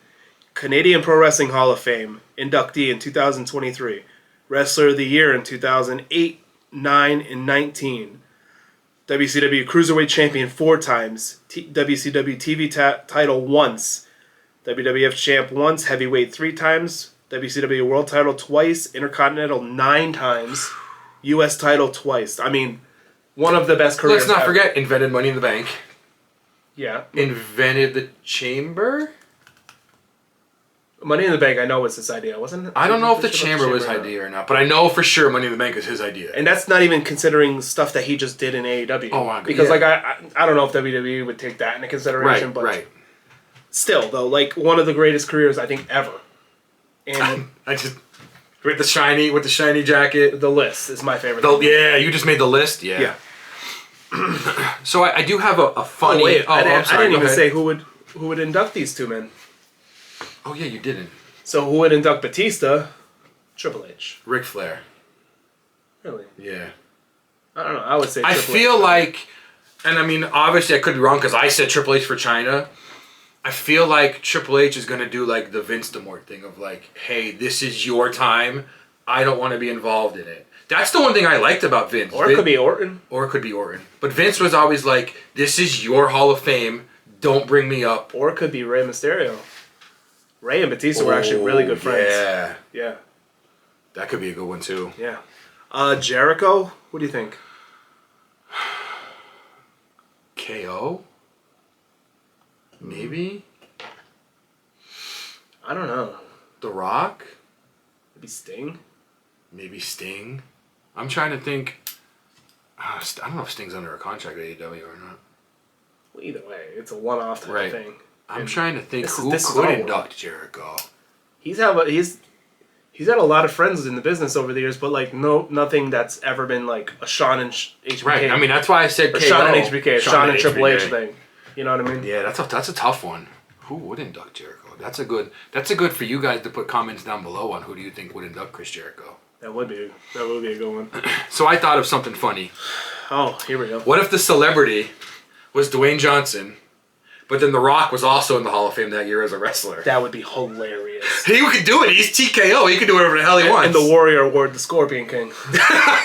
[SPEAKER 2] Canadian Pro Wrestling Hall of Fame, inductee in 2023, Wrestler of the Year in 2008, 9, and 19, WCW Cruiserweight Champion 4 times, WCW TV title once, WWF Champ once, Heavyweight 3 times, WCW World Title twice, Intercontinental 9 times, US title twice. I mean, one of the best careers.
[SPEAKER 1] Let's not forget, invented Money in the Bank.
[SPEAKER 2] Yeah.
[SPEAKER 1] Invented the Chamber?
[SPEAKER 2] Money in the Bank, I know was his idea, wasn't it?
[SPEAKER 1] I don't know if the Chamber was his idea or not, but I know for sure Money in the Bank is his idea.
[SPEAKER 2] And that's not even considering stuff that he just did in AEW.
[SPEAKER 1] Oh, my God.
[SPEAKER 2] Because, like, I don't know if WWE would take that into consideration, but still, though, like, one of the greatest careers, I think, ever. And
[SPEAKER 1] I just... With the shiny jacket.
[SPEAKER 2] The list is my favorite.
[SPEAKER 1] Yeah, you just made the list? Yeah. So I do have a funny...
[SPEAKER 2] Oh, wait. I didn't even say who would induct these two men.
[SPEAKER 1] Oh, yeah, you didn't.
[SPEAKER 2] So who would induct Batista? Triple H.
[SPEAKER 1] Ric Flair.
[SPEAKER 2] Really?
[SPEAKER 1] Yeah.
[SPEAKER 2] I don't know. I would say Triple H.
[SPEAKER 1] I feel like... And, I mean, obviously I could be wrong because I said Triple H for China. I feel like Triple H is going to do, like, the Vince Demort thing of, like, hey, this is your time. I don't want to be involved in it. That's the one thing I liked about Vince.
[SPEAKER 2] Or it could be Orton.
[SPEAKER 1] But Vince was always like, this is your Hall of Fame. Don't bring me up.
[SPEAKER 2] Or it could be Rey Mysterio. Rey and Batista were actually really good friends.
[SPEAKER 1] Yeah.
[SPEAKER 2] Yeah.
[SPEAKER 1] That could be a good one, too.
[SPEAKER 2] Yeah. Jericho, what do you think?
[SPEAKER 1] KO? Maybe?
[SPEAKER 2] I don't know.
[SPEAKER 1] The Rock?
[SPEAKER 2] Maybe Sting?
[SPEAKER 1] I'm trying to think. I don't know if Sting's under a contract at AEW or not.
[SPEAKER 2] Well, either way, it's a one-off type of thing.
[SPEAKER 1] I'm trying to think who could induct Jericho.
[SPEAKER 2] He's had a lot of friends in the business over the years, but like nothing that's ever been like a Shawn and HBK.
[SPEAKER 1] Right. I mean, that's why I said KO.
[SPEAKER 2] Shawn and HBK, Shawn and Triple H thing. You know what I mean?
[SPEAKER 1] Yeah, that's a tough one. Who would induct Jericho? That's a good for you guys to put comments down below on who do you think would induct Chris Jericho.
[SPEAKER 2] That would be a good one.
[SPEAKER 1] So I thought of something funny.
[SPEAKER 2] Oh, here we go.
[SPEAKER 1] What if the celebrity was Dwayne Johnson, but then The Rock was also in the Hall of Fame that year as a wrestler?
[SPEAKER 2] That would be hilarious.
[SPEAKER 1] He could do it. He's TKO. He can do whatever the hell he wants.
[SPEAKER 2] And the Warrior Award, the Scorpion King.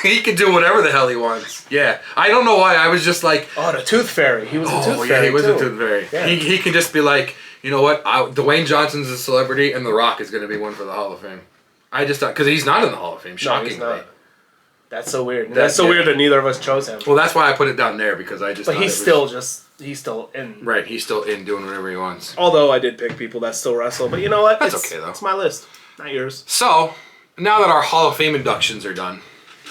[SPEAKER 1] He can do whatever the hell he wants. Yeah. I don't know why. I was just like...
[SPEAKER 2] Oh, the Tooth Fairy. He was a Tooth Fairy,
[SPEAKER 1] yeah, he was a Tooth Fairy.
[SPEAKER 2] Yeah.
[SPEAKER 1] He can just be like, you know what? Dwayne Johnson's a celebrity, and The Rock is going to be one for the Hall of Fame. I just thought... Because he's not in the Hall of Fame, shockingly.
[SPEAKER 2] No, he's not. That's so weird. That's so weird that neither of us chose him.
[SPEAKER 1] Well, that's why I put it down there, because I just
[SPEAKER 2] But he's still in.
[SPEAKER 1] Right, he's still in doing whatever he wants.
[SPEAKER 2] Although I did pick people that still wrestle, but you know what?
[SPEAKER 1] That's okay, though.
[SPEAKER 2] It's my list, not yours.
[SPEAKER 1] So, now that our Hall of Fame inductions are done,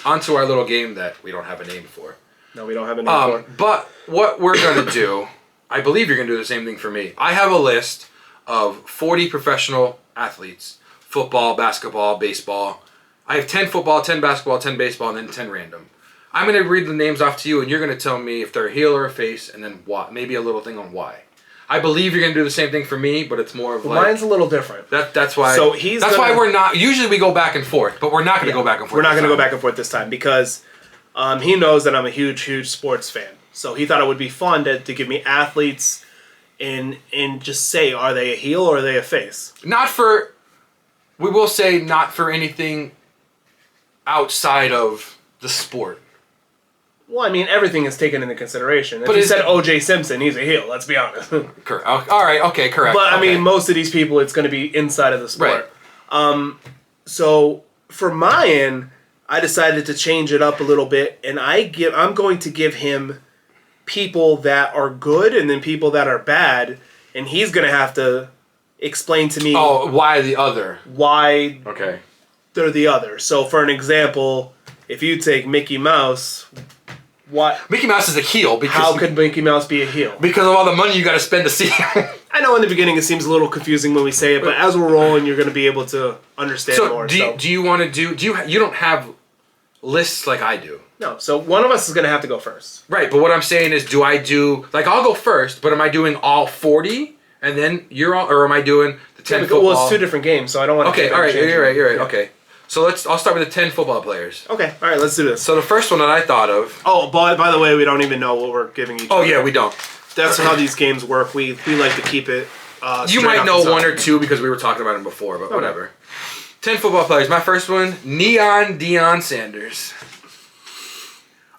[SPEAKER 1] onto our little game that we don't have a name for.
[SPEAKER 2] No, we don't have a name for.
[SPEAKER 1] But what we're going to do, I believe you're going to do the same thing for me. I have a list of 40 professional athletes. Football, basketball, baseball. I have 10 football, 10 basketball, 10 baseball, and then 10 random. I'm going to read the names off to you, and you're going to tell me if they're a heel or a face, and then why. Maybe a little thing on why. I believe you're going to do the same thing for me, but it's more of like...
[SPEAKER 2] Mine's a little different.
[SPEAKER 1] That's why...
[SPEAKER 2] So
[SPEAKER 1] why we're not... Usually we go back and forth, but we're not going to go back and forth.
[SPEAKER 2] We're not going to go back and forth this time, because he knows that I'm a huge, huge sports fan. So he thought it would be fun to give me athletes and just say, are they a heel or are they a face?
[SPEAKER 1] Not for... We will say not for anything outside of the sport.
[SPEAKER 2] Well, I mean, everything is taken into consideration. If you said O.J. Simpson, he's a heel, let's be honest.
[SPEAKER 1] Correct. All right, okay, correct.
[SPEAKER 2] But, I mean, most of these people, it's going to be inside of the sport.
[SPEAKER 1] Right.
[SPEAKER 2] So, for mine, I decided to change it up a little bit, and I'm going to give him people that are good and then people that are bad, and he's going to have to explain to me
[SPEAKER 1] why the other.
[SPEAKER 2] Why
[SPEAKER 1] Okay.
[SPEAKER 2] they're the other. So for an example, if you take Mickey Mouse, what
[SPEAKER 1] Mickey Mouse is a heel because
[SPEAKER 2] how could Mickey Mouse be a heel?
[SPEAKER 1] Because of all the money you got to spend to see him.
[SPEAKER 2] I know in the beginning it seems a little confusing when we say it, but as we're rolling, you're going to be able to understand more.
[SPEAKER 1] Do you want to do you don't have lists like I do?
[SPEAKER 2] No, so one of us is going to have to go first.
[SPEAKER 1] Right, but what I'm saying is, do I do I'll go first, but am I doing all 40 and then you're all, or am I doing the 10 football?
[SPEAKER 2] Well, it's 2 different games, so I don't want to.
[SPEAKER 1] Okay, all right, you're right.
[SPEAKER 2] Yeah.
[SPEAKER 1] Okay, so I'll start with the 10 football players.
[SPEAKER 2] Okay, all right, let's do this.
[SPEAKER 1] So the first one that I thought of.
[SPEAKER 2] Oh, by the way, we don't even know what we're giving each other.
[SPEAKER 1] Oh yeah, we don't.
[SPEAKER 2] That's how these games work. We like to keep it.
[SPEAKER 1] You might know one or two because we were talking about them before, but whatever. 10 football players. My first one, Neon Deion Sanders.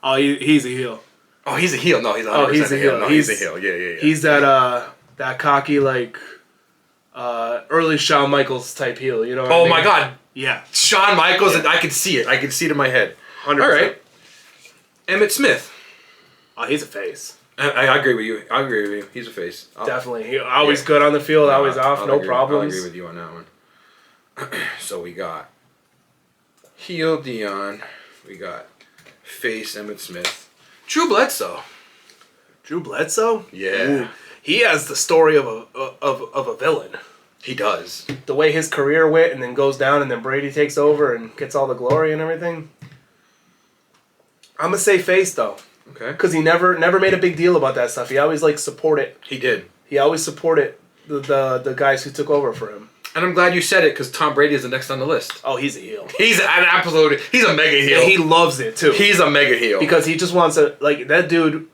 [SPEAKER 2] Oh, he's a heel.
[SPEAKER 1] Oh, he's a heel. No, he's 100%
[SPEAKER 2] he's a heel.
[SPEAKER 1] No, he's a heel. Yeah.
[SPEAKER 2] He's that cocky early Shawn Michaels type heel. You know? What I mean?
[SPEAKER 1] My God.
[SPEAKER 2] Yeah.
[SPEAKER 1] Shawn Michaels, and I can see it. I can see it in my head.
[SPEAKER 2] 100%.
[SPEAKER 1] All right. Emmett Smith.
[SPEAKER 2] Oh, he's a face.
[SPEAKER 1] I agree with you. I agree with you. He's a face.
[SPEAKER 2] Definitely. He always good on the field, always off, no problems.
[SPEAKER 1] I'll agree with you on that one. So we got heel Deion. We got face Emmett Smith. Drew Bledsoe.
[SPEAKER 2] Drew Bledsoe?
[SPEAKER 1] Yeah.
[SPEAKER 2] Ooh, he has the story of a villain.
[SPEAKER 1] He does.
[SPEAKER 2] The way his career went and then goes down and then Brady takes over and gets all the glory and everything. I'm going to say face, though.
[SPEAKER 1] Okay.
[SPEAKER 2] Because he never made a big deal about that stuff. He always supported.
[SPEAKER 1] He did.
[SPEAKER 2] He always supported the guys who took over for him.
[SPEAKER 1] And I'm glad you said it because Tom Brady is the next on the list.
[SPEAKER 2] Oh, he's a heel.
[SPEAKER 1] He's an absolute. He's a mega heel.
[SPEAKER 2] And he loves it too.
[SPEAKER 1] He's a mega heel
[SPEAKER 2] because he just wants to that dude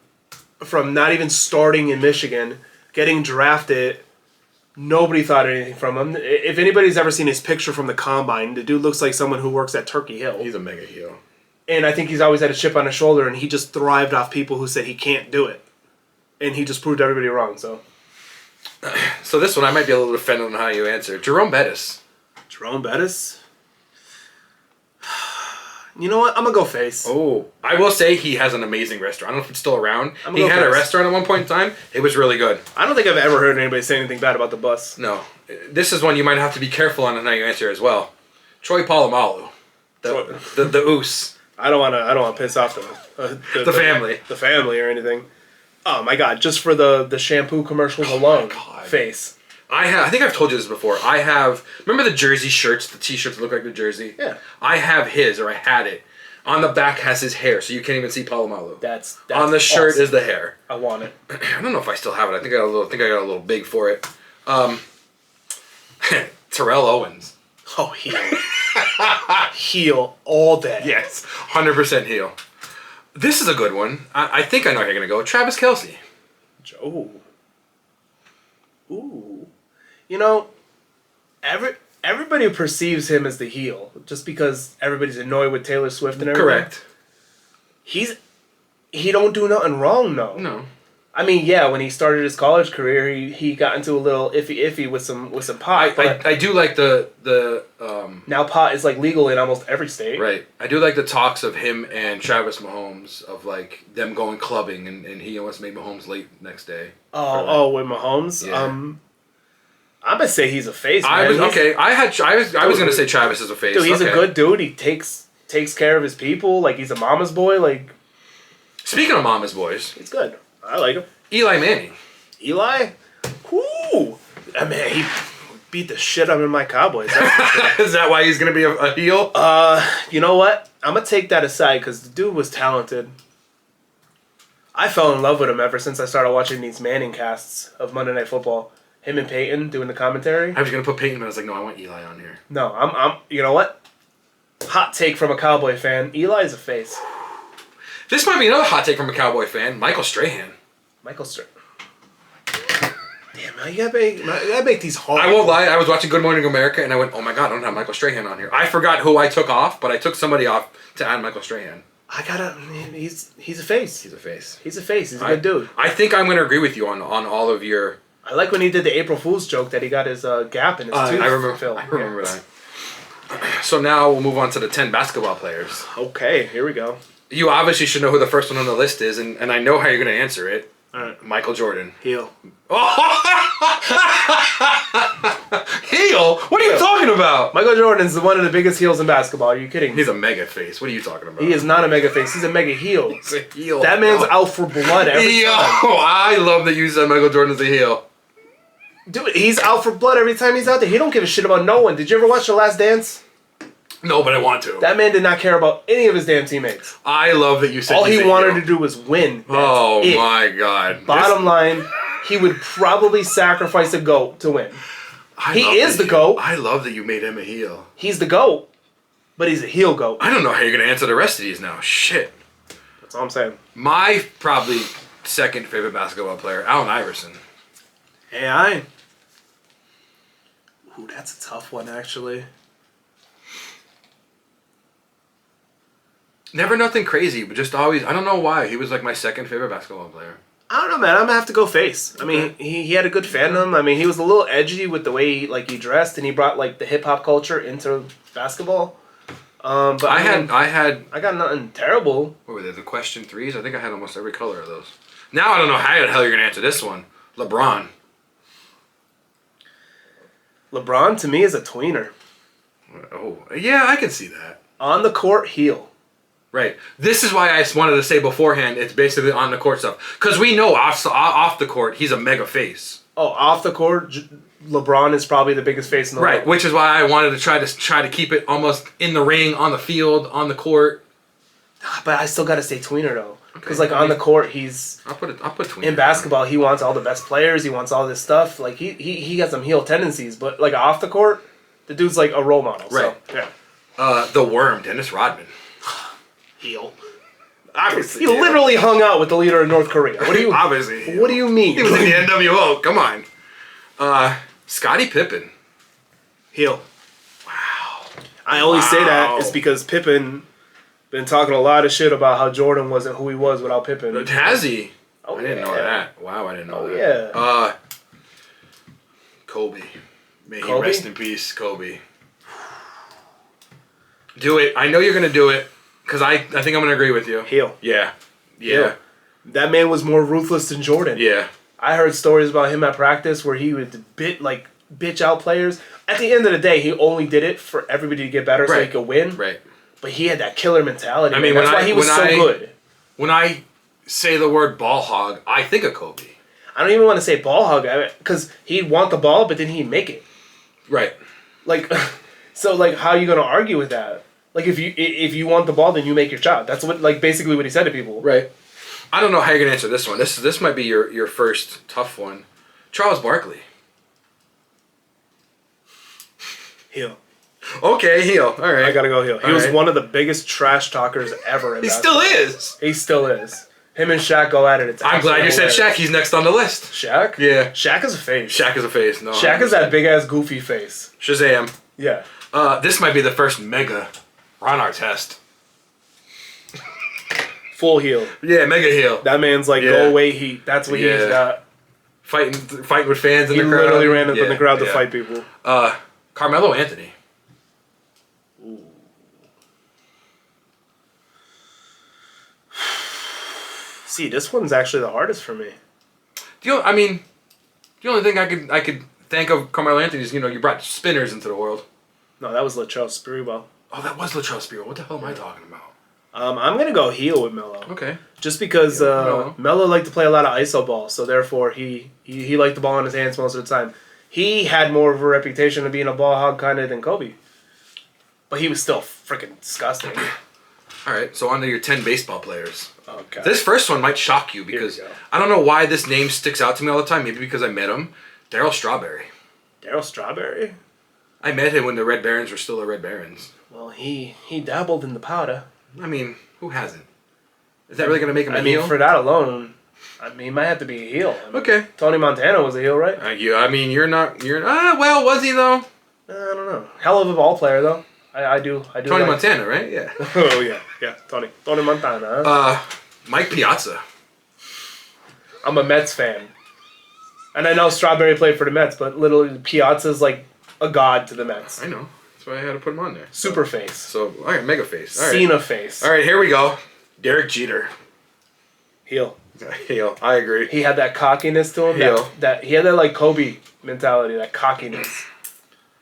[SPEAKER 2] from not even starting in Michigan, getting drafted. Nobody thought anything from him. If anybody's ever seen his picture from the combine, the dude looks like someone who works at Turkey Hill.
[SPEAKER 1] He's a mega heel.
[SPEAKER 2] And I think he's always had a chip on his shoulder, and he just thrived off people who said he can't do it. And he just proved everybody wrong, so.
[SPEAKER 1] So this one, I might be a little offended on how you answer. Jerome Bettis.
[SPEAKER 2] Jerome Bettis? You know what? I'm going to go face.
[SPEAKER 1] Oh, I will say he has an amazing restaurant. I don't know if it's still around. He had
[SPEAKER 2] face.
[SPEAKER 1] a restaurant at one point in time. It was really good.
[SPEAKER 2] I don't think I've ever heard anybody say anything bad about the bus.
[SPEAKER 1] No. This is one you might have to be careful on how you answer as well. Troy Polamalu. The Oos.
[SPEAKER 2] I don't want to piss off
[SPEAKER 1] the family.
[SPEAKER 2] The family or anything. Oh my God! Just for the shampoo commercials alone, face.
[SPEAKER 1] I think I've told you this before. I have. Remember the jersey shirts, the T-shirts that look like the jersey.
[SPEAKER 2] Yeah.
[SPEAKER 1] I have his, or I had it. On the back has his hair, so you can't even see Polamalu.
[SPEAKER 2] That's
[SPEAKER 1] on the shirt
[SPEAKER 2] awesome.
[SPEAKER 1] is the hair.
[SPEAKER 2] I want it.
[SPEAKER 1] I don't know if I still have it. I think I got a little big for it. Terrell Owens.
[SPEAKER 2] Oh, heel. Heel all day.
[SPEAKER 1] Yes, 100% heel. This is a good one. I think I know how you're going to go. Travis Kelce.
[SPEAKER 2] Oh. Ooh. You know, everybody perceives him as the heel just because everybody's annoyed with Taylor Swift and everything.
[SPEAKER 1] Correct.
[SPEAKER 2] He don't do nothing wrong, though.
[SPEAKER 1] No.
[SPEAKER 2] I mean, yeah, when he started his college career, he got into a little iffy with some pot.
[SPEAKER 1] I do like the
[SPEAKER 2] now pot is legal in almost every state.
[SPEAKER 1] Right. I do like the talks of him and Travis Mahomes of them going clubbing and he almost made Mahomes late next day.
[SPEAKER 2] With Mahomes.
[SPEAKER 1] Yeah.
[SPEAKER 2] I'm gonna say he's a face.
[SPEAKER 1] I was gonna say Travis is a face.
[SPEAKER 2] Dude, he's a good dude. He takes care of his people. He's a mama's boy.
[SPEAKER 1] Speaking of mama's boys,
[SPEAKER 2] he's good. I like him.
[SPEAKER 1] Eli Manning.
[SPEAKER 2] Eli? Whoo! Man, he beat the shit out of my Cowboys.
[SPEAKER 1] Is that why he's going to be a heel?
[SPEAKER 2] You know what? I'm going to take that aside because the dude was talented. I fell in love with him ever since I started watching these Manning casts of Monday Night Football. Him and Peyton doing the commentary.
[SPEAKER 1] I was going to put Peyton, but I was like, no, I want Eli on here.
[SPEAKER 2] No, I'm. You know what? Hot take from a Cowboy fan. Eli's a face.
[SPEAKER 1] This might be another hot take from a Cowboy fan. Michael Strahan.
[SPEAKER 2] Damn, man, you gotta make these hard.
[SPEAKER 1] I won't lie. I was watching Good Morning America, and I went, "Oh my god, I don't have Michael Strahan on here." I forgot who I took off, but I took somebody off to add Michael Strahan.
[SPEAKER 2] He's a face.
[SPEAKER 1] He's a face.
[SPEAKER 2] He's a face. He's a good dude.
[SPEAKER 1] I think I'm going to agree with you on all of your.
[SPEAKER 2] I like when he did the April Fool's joke that he got his gap in his tooth.
[SPEAKER 1] I remember
[SPEAKER 2] filled.
[SPEAKER 1] I remember that. So now we'll move on to the 10 basketball players.
[SPEAKER 2] Okay, here we go.
[SPEAKER 1] You obviously should know who the first one on the list is, and I know how you're going to answer it.
[SPEAKER 2] All right.
[SPEAKER 1] Michael Jordan.
[SPEAKER 2] Heel.
[SPEAKER 1] Heel? What are you talking about?
[SPEAKER 2] Michael Jordan is one of the biggest heels in basketball. Are you kidding me?
[SPEAKER 1] He's a mega face. What are you talking about?
[SPEAKER 2] He is not a mega face. He's a mega heel.
[SPEAKER 1] He's a heel.
[SPEAKER 2] That man's out for blood every
[SPEAKER 1] Yo,
[SPEAKER 2] time.
[SPEAKER 1] I love that you said Michael Jordan's a heel.
[SPEAKER 2] Dude, he's out for blood every time he's out there. He don't give a shit about no one. Did you ever watch The Last Dance?
[SPEAKER 1] No, but I want to.
[SPEAKER 2] That man did not care about any of his damn teammates.
[SPEAKER 1] I love that you said
[SPEAKER 2] All
[SPEAKER 1] he's
[SPEAKER 2] he
[SPEAKER 1] a
[SPEAKER 2] wanted
[SPEAKER 1] heel.
[SPEAKER 2] to do was win. That's
[SPEAKER 1] Oh
[SPEAKER 2] it.
[SPEAKER 1] my god.
[SPEAKER 2] Bottom line, he would probably sacrifice a goat to win. He is the GOAT.
[SPEAKER 1] I love that you made him a heel.
[SPEAKER 2] He's the GOAT, but he's a heel GOAT.
[SPEAKER 1] I don't know how you're going to answer the rest of these now. Shit.
[SPEAKER 2] That's all I'm saying.
[SPEAKER 1] My probably second favorite basketball player, Allen Iverson.
[SPEAKER 2] AI. Ooh, that's a tough one, actually.
[SPEAKER 1] Never nothing crazy, but just always, I don't know why. He was like my second favorite basketball player.
[SPEAKER 2] I don't know, man. I'm gonna have to go face. I mean, he had a good fandom. I mean, he was a little edgy with the way he dressed, and he brought like the hip hop culture into basketball. But I got nothing terrible.
[SPEAKER 1] What were they? The question threes? I think I had almost every color of those. Now I don't know how the hell you're gonna answer this one. LeBron.
[SPEAKER 2] LeBron to me is a tweener.
[SPEAKER 1] Oh yeah, I can see that.
[SPEAKER 2] On the court, heel.
[SPEAKER 1] Right. This is why I wanted to say beforehand. It's basically on the court stuff because we know off the court he's a mega face.
[SPEAKER 2] Oh, off the court, LeBron is probably the biggest face in the world.
[SPEAKER 1] Right, which is why I wanted to try to keep it almost in the ring, on the field, on the court.
[SPEAKER 2] But I still gotta say tweener though, because
[SPEAKER 1] Okay.
[SPEAKER 2] on the court he's
[SPEAKER 1] I'll put tweener.
[SPEAKER 2] in basketball. He wants all the best players. He wants all this stuff. Like he has some heel tendencies, but like off the court, the dude's like a role model.
[SPEAKER 1] Right.
[SPEAKER 2] So, yeah.
[SPEAKER 1] The Worm, Dennis Rodman.
[SPEAKER 2] Heel.
[SPEAKER 1] Obviously,
[SPEAKER 2] He literally hung out with the leader of North Korea. What do you?
[SPEAKER 1] Obviously.
[SPEAKER 2] What do you mean?
[SPEAKER 1] He was in the NWO. Come on. Scottie Pippen.
[SPEAKER 2] Heel.
[SPEAKER 1] Wow.
[SPEAKER 2] I only say that is because Pippen been talking a lot of shit about how Jordan wasn't who he was without Pippen.
[SPEAKER 1] Has he?
[SPEAKER 2] Oh,
[SPEAKER 1] I didn't know
[SPEAKER 2] yeah.
[SPEAKER 1] that. Wow, I didn't know
[SPEAKER 2] Oh,
[SPEAKER 1] that.
[SPEAKER 2] yeah.
[SPEAKER 1] Kobe. May he
[SPEAKER 2] Kobe?
[SPEAKER 1] rest in peace, Kobe. Do it. I know you're gonna do it because I think I'm gonna agree with you.
[SPEAKER 2] Heel.
[SPEAKER 1] Yeah.
[SPEAKER 2] Heel. That man was more ruthless than Jordan.
[SPEAKER 1] Yeah.
[SPEAKER 2] I heard stories about him at practice where he would bitch out players. At the end of the day, he only did it for everybody to get better so he
[SPEAKER 1] Right.
[SPEAKER 2] could win.
[SPEAKER 1] Right.
[SPEAKER 2] But he had that killer mentality.
[SPEAKER 1] I mean,
[SPEAKER 2] man. That's why he was so good.
[SPEAKER 1] When I say the word ball hog, I think of Kobe.
[SPEAKER 2] I don't even want to say ball hog because he'd want the ball, but then he'd make it.
[SPEAKER 1] Right.
[SPEAKER 2] Like, so like, how are you gonna argue with that? Like, if you want the ball, then you make your shot. That's what basically what he said to people.
[SPEAKER 1] Right. I don't know how you're gonna answer this one. This might be your first tough one. Charles Barkley.
[SPEAKER 2] Heel.
[SPEAKER 1] Okay, heel. All right.
[SPEAKER 2] I gotta go heel. He
[SPEAKER 1] All
[SPEAKER 2] was
[SPEAKER 1] right.
[SPEAKER 2] one of the biggest trash talkers ever. In
[SPEAKER 1] He
[SPEAKER 2] basketball.
[SPEAKER 1] still is.
[SPEAKER 2] He still is. Him and Shaq go at it. It's
[SPEAKER 1] I'm glad you said
[SPEAKER 2] hilarious.
[SPEAKER 1] Shaq. He's next on the list.
[SPEAKER 2] Shaq?
[SPEAKER 1] Yeah.
[SPEAKER 2] Shaq is a face.
[SPEAKER 1] Shaq is a face. No.
[SPEAKER 2] Shaq is that big ass goofy face.
[SPEAKER 1] Shazam.
[SPEAKER 2] Yeah.
[SPEAKER 1] This might be the first mega Ron Artest.
[SPEAKER 2] Full heel.
[SPEAKER 1] Yeah, mega heel.
[SPEAKER 2] That man's like,
[SPEAKER 1] Yeah.
[SPEAKER 2] go away heat. That's what he's
[SPEAKER 1] Yeah.
[SPEAKER 2] got.
[SPEAKER 1] Fighting with fans in
[SPEAKER 2] He
[SPEAKER 1] the crowd.
[SPEAKER 2] literally ran up in
[SPEAKER 1] Yeah,
[SPEAKER 2] the crowd to
[SPEAKER 1] yeah.
[SPEAKER 2] fight people.
[SPEAKER 1] Carmelo Anthony.
[SPEAKER 2] See, this one's actually the hardest for me.
[SPEAKER 1] The only thing I could think of Carmelo Anthony is you brought spinners into the world.
[SPEAKER 2] No, that was Latrell Sprewell.
[SPEAKER 1] Oh, that was Latrell Sprewell. What the hell am I talking about?
[SPEAKER 2] I'm gonna go heel with Melo.
[SPEAKER 1] Okay.
[SPEAKER 2] Just because
[SPEAKER 1] Melo.
[SPEAKER 2] Melo liked to play a lot of iso ball, so therefore he liked the ball in his hands most of the time. He had more of a reputation of being a ball hog kind of than Kobe, but he was still freaking disgusting.
[SPEAKER 1] All right. So on to your 10 baseball players.
[SPEAKER 2] Okay.
[SPEAKER 1] This first one might shock you because
[SPEAKER 2] Here we go.
[SPEAKER 1] I don't know why this name sticks out to me all the time. Maybe because I met him. Darryl Strawberry.
[SPEAKER 2] Darryl Strawberry.
[SPEAKER 1] I met him when the Red Barons were still the Red Barons.
[SPEAKER 2] Well, he dabbled in the powder.
[SPEAKER 1] I mean, who hasn't? Is that really going to make him a heel?
[SPEAKER 2] For that alone, he might have to be a heel.
[SPEAKER 1] Okay.
[SPEAKER 2] Tony Montana was a heel, right?
[SPEAKER 1] Well, was he though?
[SPEAKER 2] I don't know. Hell of a ball player though. I do.
[SPEAKER 1] Tony Montana, right? Yeah.
[SPEAKER 2] Oh yeah. Tony Montana. Huh?
[SPEAKER 1] Mike Piazza.
[SPEAKER 2] I'm a Mets fan, and I know Strawberry played for the Mets, but literally Piazza's like a god to the Mets.
[SPEAKER 1] I know. why I had to put him on there.
[SPEAKER 2] Super face.
[SPEAKER 1] So, all right, mega face. All right.
[SPEAKER 2] Cena face.
[SPEAKER 1] All right, here we go. Derek Jeter.
[SPEAKER 2] Heel.
[SPEAKER 1] Heel. I agree.
[SPEAKER 2] He had that cockiness to him.
[SPEAKER 1] Heel.
[SPEAKER 2] That he had that like Kobe mentality, that cockiness.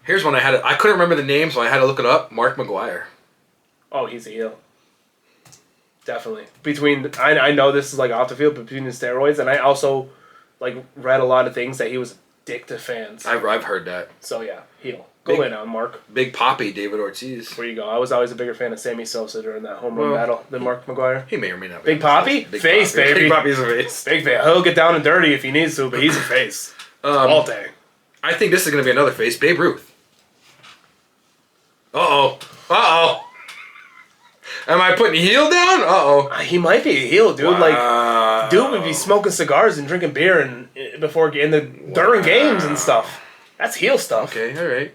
[SPEAKER 1] Here's one I couldn't remember the name, so I had to look it up. Mark McGuire.
[SPEAKER 2] Oh, he's a heel. Definitely. I know this is like off the field, but between the steroids, and I also like read a lot of things that he was a dick to fans.
[SPEAKER 1] I've heard that.
[SPEAKER 2] So yeah, heel. Go in on Mark.
[SPEAKER 1] Big Poppy, David Ortiz.
[SPEAKER 2] Where you go? I was always a bigger fan of Sammy Sosa during that home run battle than Mark McGuire.
[SPEAKER 1] He may or may not be.
[SPEAKER 2] Big Poppy? Face,
[SPEAKER 1] Poppy.
[SPEAKER 2] baby.
[SPEAKER 1] Big Poppy's a face.
[SPEAKER 2] Big face. He'll get down and dirty if he needs to, but he's a face. All day.
[SPEAKER 1] I think this is going to be another face. Babe Ruth. Uh-oh. Uh-oh. Am I putting heel down? Uh-oh.
[SPEAKER 2] He might be a heel, dude.
[SPEAKER 1] Wow.
[SPEAKER 2] Like, dude would be smoking cigars and drinking beer during games and stuff. That's heel stuff.
[SPEAKER 1] Okay, all right.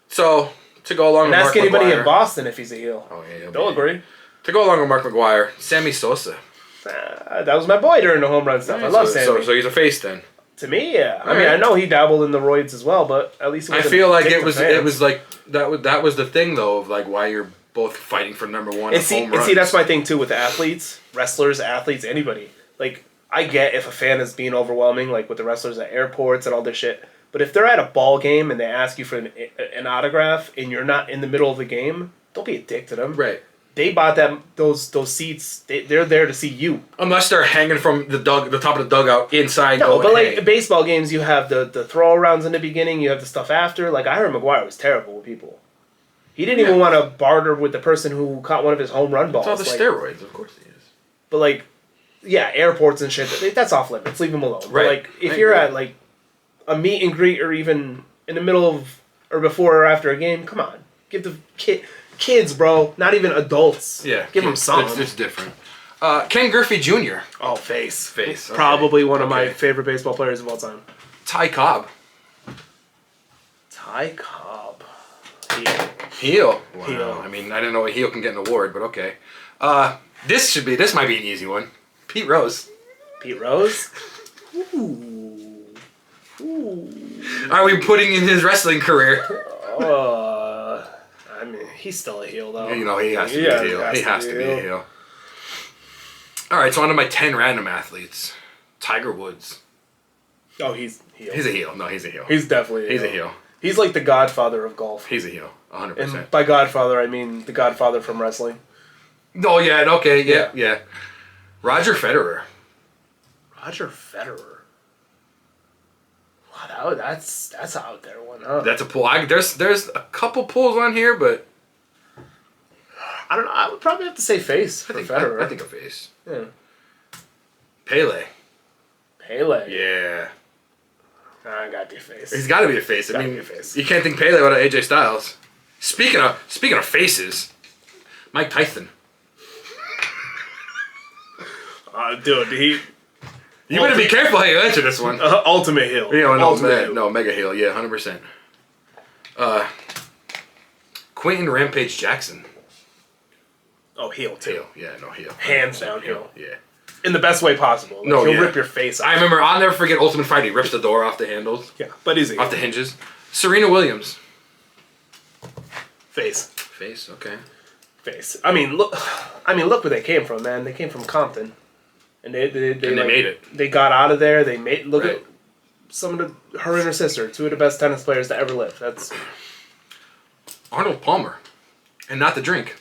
[SPEAKER 1] So, to go along
[SPEAKER 2] And
[SPEAKER 1] with
[SPEAKER 2] ask
[SPEAKER 1] Mark
[SPEAKER 2] anybody
[SPEAKER 1] McGuire.
[SPEAKER 2] in Boston if he's a heel.
[SPEAKER 1] Oh, yeah.
[SPEAKER 2] They'll agree.
[SPEAKER 1] To go along with Mark McGuire, Sammy Sosa.
[SPEAKER 2] That was my boy during the home run stuff. I love Sammy.
[SPEAKER 1] So he's a face then.
[SPEAKER 2] To me, yeah.
[SPEAKER 1] All
[SPEAKER 2] I mean,
[SPEAKER 1] right.
[SPEAKER 2] I know he dabbled in the roids as well, but at least he
[SPEAKER 1] I
[SPEAKER 2] wasn't
[SPEAKER 1] feel like
[SPEAKER 2] dick
[SPEAKER 1] it
[SPEAKER 2] to
[SPEAKER 1] was
[SPEAKER 2] fans.
[SPEAKER 1] like that was the thing though of like why you're both fighting for number one.
[SPEAKER 2] And see, that's my thing too with athletes, wrestlers, anybody. Like, I get if a fan is being overwhelming, like with the wrestlers at airports and all this shit. But if they're at a ball game and they ask you for an autograph and you're not in the middle of the game, don't be a dick to them.
[SPEAKER 1] Right.
[SPEAKER 2] They bought those seats. They're there to see you.
[SPEAKER 1] Unless they're hanging from the top of the dugout inside.
[SPEAKER 2] No,
[SPEAKER 1] going,
[SPEAKER 2] but like
[SPEAKER 1] hey.
[SPEAKER 2] baseball games, you have the throw arounds in the beginning. You have the stuff after. Like I heard McGuire was terrible with people. He didn't even want to barter with the person who caught one of his home run balls.
[SPEAKER 1] It's all the steroids, of course he is.
[SPEAKER 2] But like, yeah, airports and shit. That's off limits. Leave him alone.
[SPEAKER 1] Right.
[SPEAKER 2] But like, if you're at like a meet and greet or even in the middle of or before or after a game, come on, give the kids, bro, not even adults.
[SPEAKER 1] Yeah,
[SPEAKER 2] give them something.
[SPEAKER 1] It's different. Ken Griffey Jr.
[SPEAKER 2] Oh, face.
[SPEAKER 1] Okay.
[SPEAKER 2] Probably one of my favorite baseball players of all time.
[SPEAKER 1] Ty Cobb.
[SPEAKER 2] Ty Cobb.
[SPEAKER 1] Heel. Wow.
[SPEAKER 2] Heel.
[SPEAKER 1] I mean, I didn't know a heel can get an award, but okay. This might be an easy one. Pete Rose.
[SPEAKER 2] Pete Rose? Ooh.
[SPEAKER 1] Are we putting in his wrestling career?
[SPEAKER 2] I mean, he's still a heel, though.
[SPEAKER 1] You know, he has to be a heel. He has to be a heel. All right, so on to my 10 random athletes. Tiger Woods.
[SPEAKER 2] Oh, he's heel.
[SPEAKER 1] He's a heel. No, he's a heel.
[SPEAKER 2] He's definitely
[SPEAKER 1] He's a heel.
[SPEAKER 2] He's like the godfather of golf.
[SPEAKER 1] He's a heel. 100%.
[SPEAKER 2] And by godfather, I mean the godfather from wrestling.
[SPEAKER 1] Oh, yeah. Okay. Yeah. Roger Federer.
[SPEAKER 2] Roger Federer. Wow, that's an out there one, huh?
[SPEAKER 1] That's a pull. There's a couple pulls on here, but
[SPEAKER 2] I don't know. I would probably have to say face for Federer.
[SPEAKER 1] I think a face.
[SPEAKER 2] Yeah.
[SPEAKER 1] Pele.
[SPEAKER 2] Pele.
[SPEAKER 1] Yeah.
[SPEAKER 2] I gotta be a face.
[SPEAKER 1] He's got to be a face. I
[SPEAKER 2] Gotta
[SPEAKER 1] mean,
[SPEAKER 2] be a face.
[SPEAKER 1] you can't think Pele without AJ Styles. Speaking of faces, Mike Tyson.
[SPEAKER 2] Dude,
[SPEAKER 1] You better be careful how you answer this one.
[SPEAKER 2] ultimate heel.
[SPEAKER 1] You know,
[SPEAKER 2] Ultimate heel.
[SPEAKER 1] no, mega heel. Yeah, 100%. Quentin Rampage Jackson.
[SPEAKER 2] Oh, heel too.
[SPEAKER 1] Heel. Yeah, no, heel.
[SPEAKER 2] Hands down heel.
[SPEAKER 1] Yeah.
[SPEAKER 2] In the best way possible. Like,
[SPEAKER 1] No,
[SPEAKER 2] he'll
[SPEAKER 1] yeah.
[SPEAKER 2] rip your face off.
[SPEAKER 1] I remember, I'll never forget Ultimate Fighter. He rips the door off the handles.
[SPEAKER 2] Yeah, but he's a heel.
[SPEAKER 1] Off the hinges. Serena Williams.
[SPEAKER 2] Face.
[SPEAKER 1] Face, okay.
[SPEAKER 2] Face. I mean, look where they came from, man. They came from Compton. And they
[SPEAKER 1] made it.
[SPEAKER 2] They got out of there. They made look
[SPEAKER 1] Right.
[SPEAKER 2] at her and her sister, two of the best tennis players to ever live. That's
[SPEAKER 1] Arnold Palmer. And not the drink.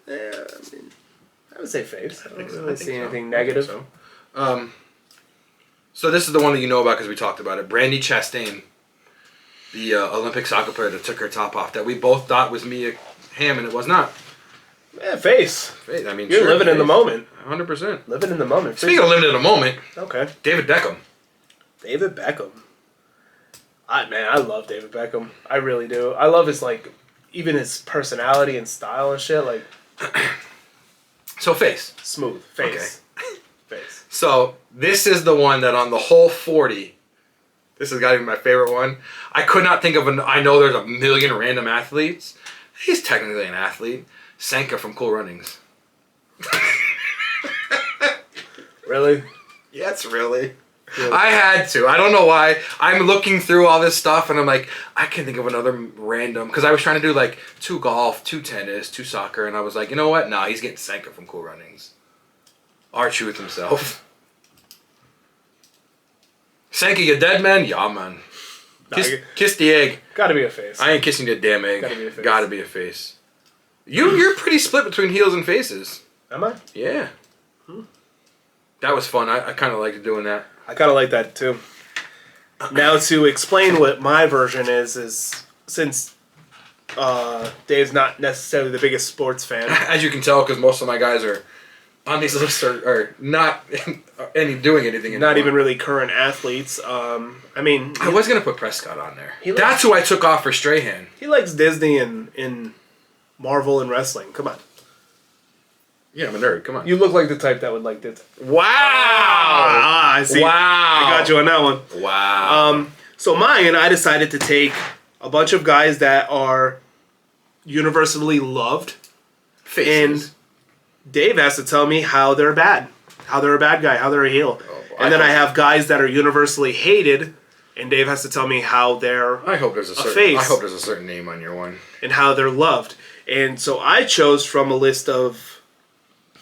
[SPEAKER 2] yeah, I mean, I would say face. I don't really see
[SPEAKER 1] so.
[SPEAKER 2] anything
[SPEAKER 1] I think
[SPEAKER 2] negative.
[SPEAKER 1] So. So this is the one that you know about because we talked about it. Brandy Chastain, the Olympic soccer player that took her top off, that we both thought was Mia Hamm, and it was not.
[SPEAKER 2] Yeah, face.
[SPEAKER 1] I mean,
[SPEAKER 2] You're
[SPEAKER 1] sure,
[SPEAKER 2] living in the moment.
[SPEAKER 1] 100%.
[SPEAKER 2] Living in the moment.
[SPEAKER 1] Speaking of living in the moment,
[SPEAKER 2] Okay.
[SPEAKER 1] David Beckham.
[SPEAKER 2] David Beckham. I love David Beckham. I really do. I love his even his personality and style and shit. Like
[SPEAKER 1] So face.
[SPEAKER 2] smooth face. Face.
[SPEAKER 1] So this is the one that on the whole 40, this has got to be my favorite one. I could not think of I know there's a million random athletes. He's technically an athlete. Sanka from Cool Runnings.
[SPEAKER 2] Really?
[SPEAKER 1] Yes, really. I had to. I don't know why. I'm looking through all this stuff and I'm like, I can think of another random. Because I was trying to do like 2 golf, 2 tennis, 2 soccer. And I was like, you know what? Nah, he's getting Senka from Cool Runnings. R-Truth himself. Senka, you dead, man? Yeah, man. Kiss the egg.
[SPEAKER 2] Gotta be a face.
[SPEAKER 1] I ain't kissing the damn egg.
[SPEAKER 2] Gotta be a face.
[SPEAKER 1] Gotta be a face. You're pretty split between heels and faces.
[SPEAKER 2] Am I?
[SPEAKER 1] Yeah. That was fun. I kind of liked doing that.
[SPEAKER 2] I kind of like that too. Now to explain what my version is since Dave's not necessarily the biggest sports fan.
[SPEAKER 1] As you can tell, because most of my guys are on these lists are not doing anything anymore.
[SPEAKER 2] Not even really current athletes. I mean,
[SPEAKER 1] I was gonna put Prescott on there.
[SPEAKER 2] He
[SPEAKER 1] That's who I took off for Strahan.
[SPEAKER 2] He likes Disney and Marvel and wrestling. Come on.
[SPEAKER 1] Yeah, I'm a nerd. Come on.
[SPEAKER 2] You look like the type that would like this.
[SPEAKER 1] Wow.
[SPEAKER 2] I see.
[SPEAKER 1] Wow.
[SPEAKER 2] I got you on that one.
[SPEAKER 1] Wow.
[SPEAKER 2] So mine, I decided to take a bunch of guys that are universally loved.
[SPEAKER 1] Faces.
[SPEAKER 2] And Dave has to tell me how they're bad. How they're a bad guy. How they're a heel. And then I have guys that are universally hated. And Dave has to tell me how they're
[SPEAKER 1] I hope there's a certain name on your one.
[SPEAKER 2] And how they're loved. And so I chose from a list of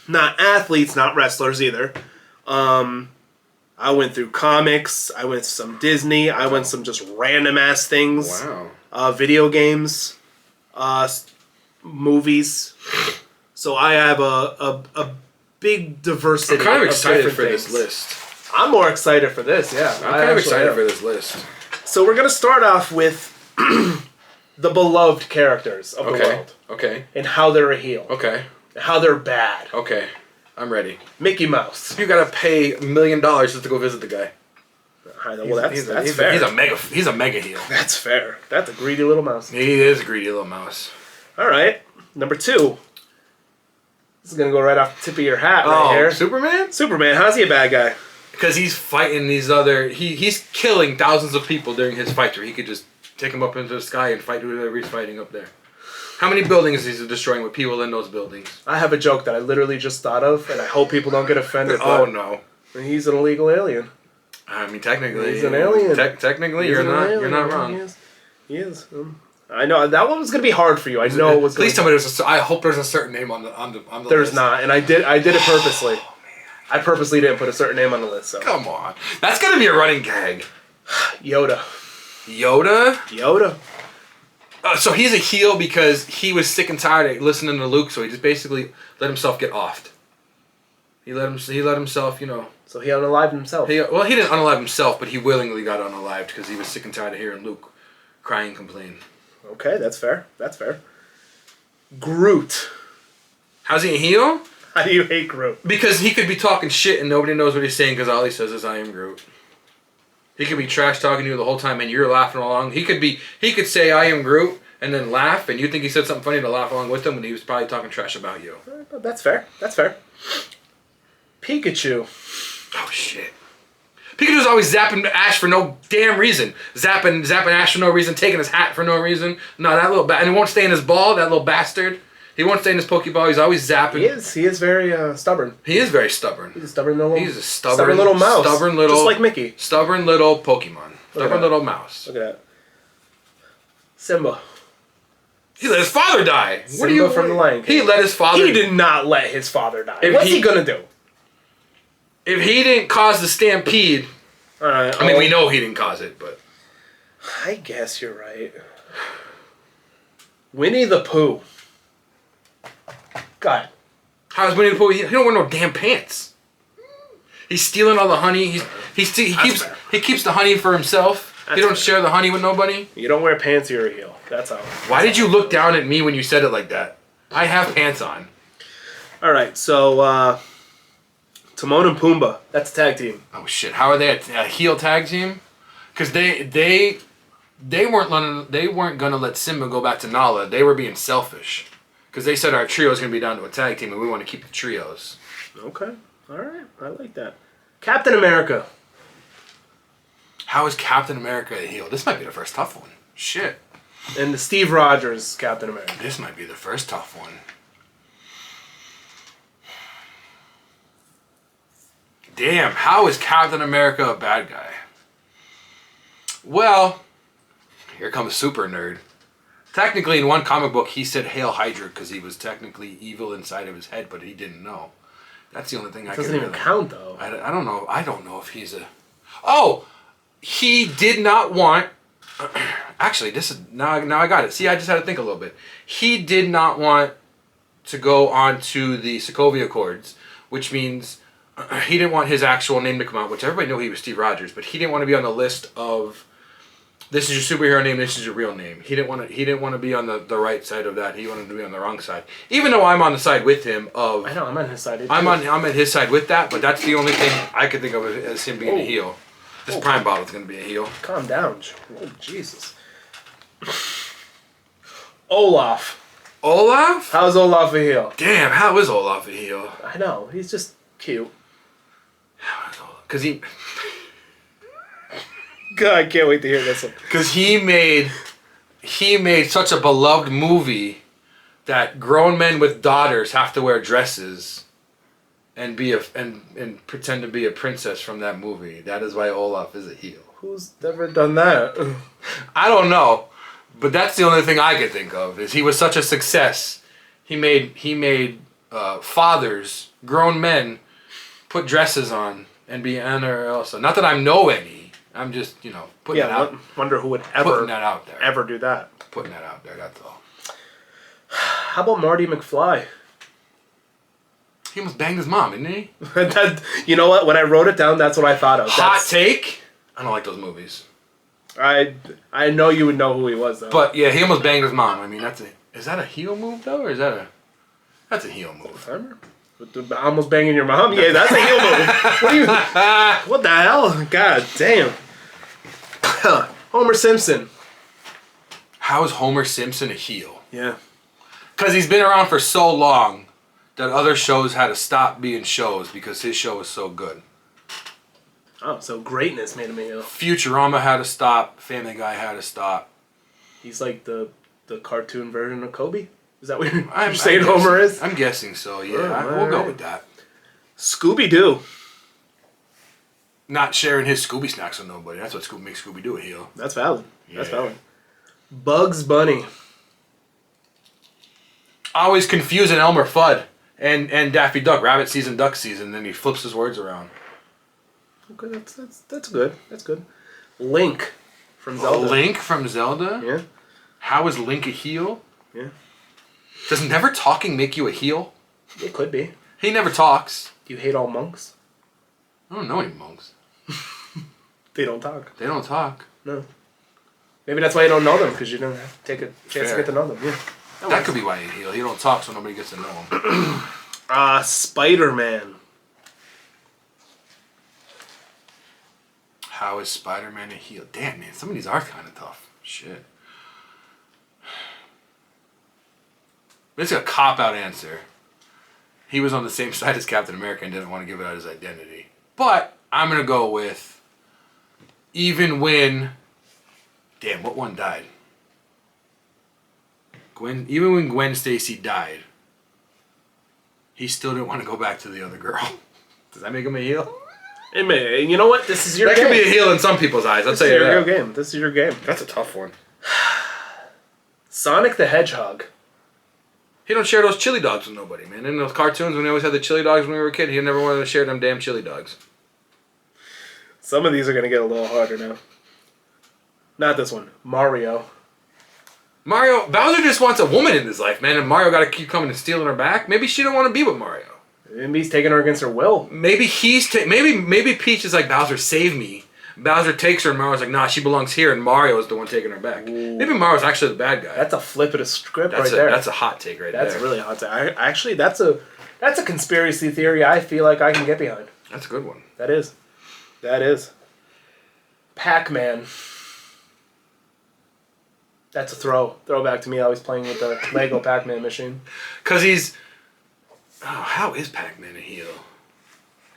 [SPEAKER 2] not athletes, not wrestlers either. I went through comics. I went some Disney. I went some just random ass things.
[SPEAKER 1] Wow.
[SPEAKER 2] Video games, movies. So I have a big diversity.
[SPEAKER 1] I'm kind of excited
[SPEAKER 2] different
[SPEAKER 1] for
[SPEAKER 2] things.
[SPEAKER 1] this list.
[SPEAKER 2] I'm more excited for this. Yeah,
[SPEAKER 1] I'm kind of excited for this list.
[SPEAKER 2] So we're gonna start off with the beloved characters of the world.
[SPEAKER 1] Okay.
[SPEAKER 2] And how they're a heel.
[SPEAKER 1] Okay.
[SPEAKER 2] How they're bad.
[SPEAKER 1] Okay. I'm ready.
[SPEAKER 2] Mickey Mouse.
[SPEAKER 1] You gotta pay $1 million just to go visit the guy.
[SPEAKER 2] Well, that's fair.
[SPEAKER 1] He's a mega heel.
[SPEAKER 2] That's fair. That's a greedy little mouse.
[SPEAKER 1] He is a greedy little mouse.
[SPEAKER 2] All right. Number 2. This is gonna go right off the tip of your hat right here.
[SPEAKER 1] Superman?
[SPEAKER 2] Superman. How's he a bad guy?
[SPEAKER 1] Because he's fighting these other... He's killing thousands of people during his fights where he could just take them up into the sky and fight whoever he's fighting up there. How many buildings is he destroying with people in those buildings?
[SPEAKER 2] I have a joke that I literally just thought of, and I hope people don't get offended.
[SPEAKER 1] Oh, no.
[SPEAKER 2] He's an illegal alien.
[SPEAKER 1] I mean, technically...
[SPEAKER 2] He's an alien.
[SPEAKER 1] Technically, you're not wrong.
[SPEAKER 2] He is. I know that one was gonna be hard for you. I know it was.
[SPEAKER 1] Please tell me I hope there's a certain name on the list.
[SPEAKER 2] There's not, and I did it purposely. Oh, man. I purposely didn't put a certain name on the list. So.
[SPEAKER 1] Come on, that's gonna be a running gag.
[SPEAKER 2] Yoda.
[SPEAKER 1] Yoda. So he's a heel because he was sick and tired of listening to Luke, so he just basically let himself get offed. He let himself,
[SPEAKER 2] So he unalived himself.
[SPEAKER 1] He didn't unalive himself, but he willingly got unalived because he was sick and tired of hearing Luke cry and complain.
[SPEAKER 2] Okay, that's fair. Groot.
[SPEAKER 1] How's he a heel?
[SPEAKER 2] How do you hate Groot?
[SPEAKER 1] Because he could be talking shit and nobody knows what he's saying because all he says is, "I am Groot." He could be trash talking to you the whole time and you're laughing along. He could say, "I am Groot," and then laugh, and you think he said something funny to laugh along with him when he was probably talking trash about you.
[SPEAKER 2] That's fair. Pikachu.
[SPEAKER 1] Oh shit. Pikachu's always zapping Ash for no damn reason. Zapping Ash for no reason, taking his hat for no reason. No, that little and he won't stay in his ball, that little bastard. He won't stay in his Pokeball, he's always zapping.
[SPEAKER 2] He is very stubborn.
[SPEAKER 1] He is very stubborn.
[SPEAKER 2] He's a stubborn little
[SPEAKER 1] stubborn
[SPEAKER 2] little mouse.
[SPEAKER 1] Stubborn little,
[SPEAKER 2] just like Mickey.
[SPEAKER 1] Stubborn little Pokemon. Stubborn little mouse.
[SPEAKER 2] Look at that. Simba.
[SPEAKER 1] He let his father die.
[SPEAKER 2] Simba from the Lion King.
[SPEAKER 1] He let his father...
[SPEAKER 2] He did not let his father die. What's he gonna do?
[SPEAKER 1] If he didn't cause the stampede...
[SPEAKER 2] Alright.
[SPEAKER 1] I mean, we know he didn't cause it, but...
[SPEAKER 2] I guess you're right. Winnie the Pooh. God.
[SPEAKER 1] How's Winnie the Pooh? He don't wear no damn pants. He's stealing all the honey. He keeps the honey for himself. He don't share the honey with nobody.
[SPEAKER 2] You don't wear pants, you're a heel. That's how.
[SPEAKER 1] Why did you look down at me when you said it like that? I have pants on.
[SPEAKER 2] Alright, so Timon and Pumbaa. That's a tag team.
[SPEAKER 1] Oh shit! How are they a heel tag team? Because they weren't gonna let Simba go back to Nala. They were being selfish. Because they said our trio's gonna be down to a tag team, and we want to keep the trios.
[SPEAKER 2] Okay. All right. I like that. Captain America.
[SPEAKER 1] How is Captain America a heel? This might be the first tough one. Shit.
[SPEAKER 2] And the Steve Rogers Captain America.
[SPEAKER 1] This might be the first tough one. Damn, how is Captain America a bad guy? Well, here comes super nerd. Technically, in one comic book, he said Hail Hydra because he was technically evil inside of his head, but he didn't know. That's the only thing I can.
[SPEAKER 2] Doesn't even count though.
[SPEAKER 1] I don't know. I don't know if he's a. Oh, he did not want. Actually, this is now I got it. See, I just had to think a little bit. He did not want to go on to the Sokovia Accords, which means he didn't want his actual name to come out, which everybody knew he was Steve Rogers, but he didn't want to be on the list of this is your superhero name, this is your real name. He didn't want to be on the right side of that. He wanted to be on the wrong side. Even though I'm on the side with him of
[SPEAKER 2] I know, I'm on his side.
[SPEAKER 1] I'm at his side with that, but that's the only thing I could think of as him being a heel. This Prime Bottle's gonna be a heel.
[SPEAKER 2] Calm down. Oh, Jesus. Olaf.
[SPEAKER 1] Olaf?
[SPEAKER 2] How's Olaf a heel?
[SPEAKER 1] Damn, how is Olaf a heel?
[SPEAKER 2] I know, he's just cute.
[SPEAKER 1] Because he...
[SPEAKER 2] God, I can't wait to hear this one.
[SPEAKER 1] Because he made such a beloved movie that grown men with daughters have to wear dresses and be and pretend to be a princess from that movie. That is why Olaf is a heel.
[SPEAKER 2] Who's ever done that?
[SPEAKER 1] I don't know, but that's the only thing I could think of. Is he was such a success. He made fathers, grown men, put dresses on and be Anna Elsa. Not that I know any. I'm just putting that out.
[SPEAKER 2] Wonder who would ever
[SPEAKER 1] putting that out there.
[SPEAKER 2] Ever do that?
[SPEAKER 1] Putting that out there. That's all.
[SPEAKER 2] How about Marty McFly?
[SPEAKER 1] He almost banged his mom, didn't he?
[SPEAKER 2] You know what? When I wrote it down, that's what I thought of.
[SPEAKER 1] Hot take. I don't like those movies.
[SPEAKER 2] I know you would know who he was though.
[SPEAKER 1] But yeah, he almost banged his mom. I mean, is that a heel move though, or is that's a heel move?
[SPEAKER 2] Almost banging your mom? Yeah, that's a heel move. What the hell? God damn. Homer Simpson.
[SPEAKER 1] How is Homer Simpson a heel?
[SPEAKER 2] Yeah.
[SPEAKER 1] Because he's been around for so long that other shows had to stop being shows because his show was so good.
[SPEAKER 2] Oh, so greatness made him a heel.
[SPEAKER 1] Futurama had to stop. Family Guy had to stop.
[SPEAKER 2] He's like the cartoon version of Kobe? Is that what you're saying Homer is?
[SPEAKER 1] I'm guessing so, yeah. We'll go with that.
[SPEAKER 2] Scooby-Doo.
[SPEAKER 1] Not sharing his Scooby snacks with nobody. That's what makes Scooby-Doo a heel.
[SPEAKER 2] That's valid.
[SPEAKER 1] Yeah.
[SPEAKER 2] That's valid. Bugs Bunny.
[SPEAKER 1] Always confusing Elmer Fudd and Daffy Duck. Rabbit season, duck season. Then he flips his words around.
[SPEAKER 2] Okay, that's good. That's good. Link from Zelda.
[SPEAKER 1] Link from Zelda?
[SPEAKER 2] Yeah.
[SPEAKER 1] How is Link a heel?
[SPEAKER 2] Yeah.
[SPEAKER 1] Does never talking make you a heel?
[SPEAKER 2] It could be.
[SPEAKER 1] He never talks.
[SPEAKER 2] Do you hate all monks?
[SPEAKER 1] I don't know any monks.
[SPEAKER 2] They don't talk.
[SPEAKER 1] They don't talk.
[SPEAKER 2] No. Maybe that's why you don't know them, because you don't have to take a chance to get to know them. Yeah.
[SPEAKER 1] That could be why he's a heel. He don't talk, so nobody gets to know him.
[SPEAKER 2] Spider-Man.
[SPEAKER 1] How is Spider-Man a heel? Damn, man. Some of these are kind of tough. Shit. It's a cop-out answer. He was on the same side as Captain America and didn't want to give out his identity. But I'm going to go with even when... Damn, what one died? Even when Gwen Stacy died, he still didn't want to go back to the other girl. Does that make him a heel?
[SPEAKER 2] Hey, man, you know what? This is your game.
[SPEAKER 1] That could be a heel in some people's eyes. I'll tell you that.
[SPEAKER 2] This is your game. This is your game.
[SPEAKER 1] That's a tough one.
[SPEAKER 2] Sonic the Hedgehog.
[SPEAKER 1] He don't share those chili dogs with nobody, man. In those cartoons, when they always had the chili dogs when we were a kid, he never wanted to share them damn chili dogs.
[SPEAKER 2] Some of these are going to get a little harder now. Not this one. Mario.
[SPEAKER 1] Bowser just wants a woman in his life, man, and Mario got to keep coming and stealing her back. Maybe she don't want to be with Mario.
[SPEAKER 2] Maybe he's taking her against her will.
[SPEAKER 1] Maybe maybe Peach is like, Bowser, save me. Bowser takes her, and Mario's like, nah, she belongs here, and Mario is the one taking her back. Ooh. Maybe Mario's actually the bad guy.
[SPEAKER 2] That's a flip of the script right there.
[SPEAKER 1] That's a hot take right there.
[SPEAKER 2] That's a really hot take. Actually, that's a conspiracy theory I feel like I can get behind.
[SPEAKER 1] That's a good one.
[SPEAKER 2] That is. Pac-Man. That's a throwback to me always playing with the Lego Pac-Man machine.
[SPEAKER 1] Because he's... Oh, how is Pac-Man a heel?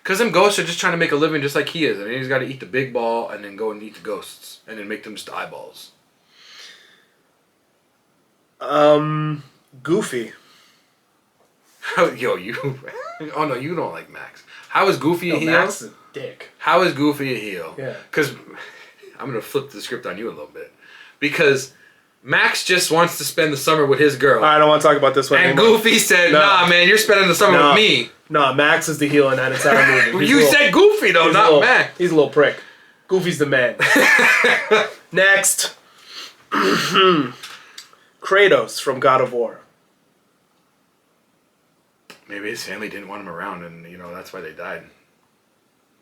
[SPEAKER 1] Because them ghosts are just trying to make a living just like he is. And he's got to eat the big ball and then go and eat the ghosts. And then make them just eyeballs.
[SPEAKER 2] Goofy.
[SPEAKER 1] Yo, you. Oh no, you don't like Max. How is Goofy a heel?
[SPEAKER 2] Max is a dick.
[SPEAKER 1] How is Goofy a heel?
[SPEAKER 2] Yeah.
[SPEAKER 1] Because I'm gonna flip the script on you a little bit. Because Max just wants to spend the summer with his girl.
[SPEAKER 2] I don't want to talk about this one
[SPEAKER 1] And
[SPEAKER 2] anymore.
[SPEAKER 1] Goofy said,
[SPEAKER 2] No.
[SPEAKER 1] "Nah, man, you're spending the summer with me."
[SPEAKER 2] No, Max is the heel in that entire movie.
[SPEAKER 1] You said Goofy though, not Max.
[SPEAKER 2] He's a little prick. Goofy's the man. Next. Kratos from God of War.
[SPEAKER 1] Maybe his family didn't want him around, and that's why they died.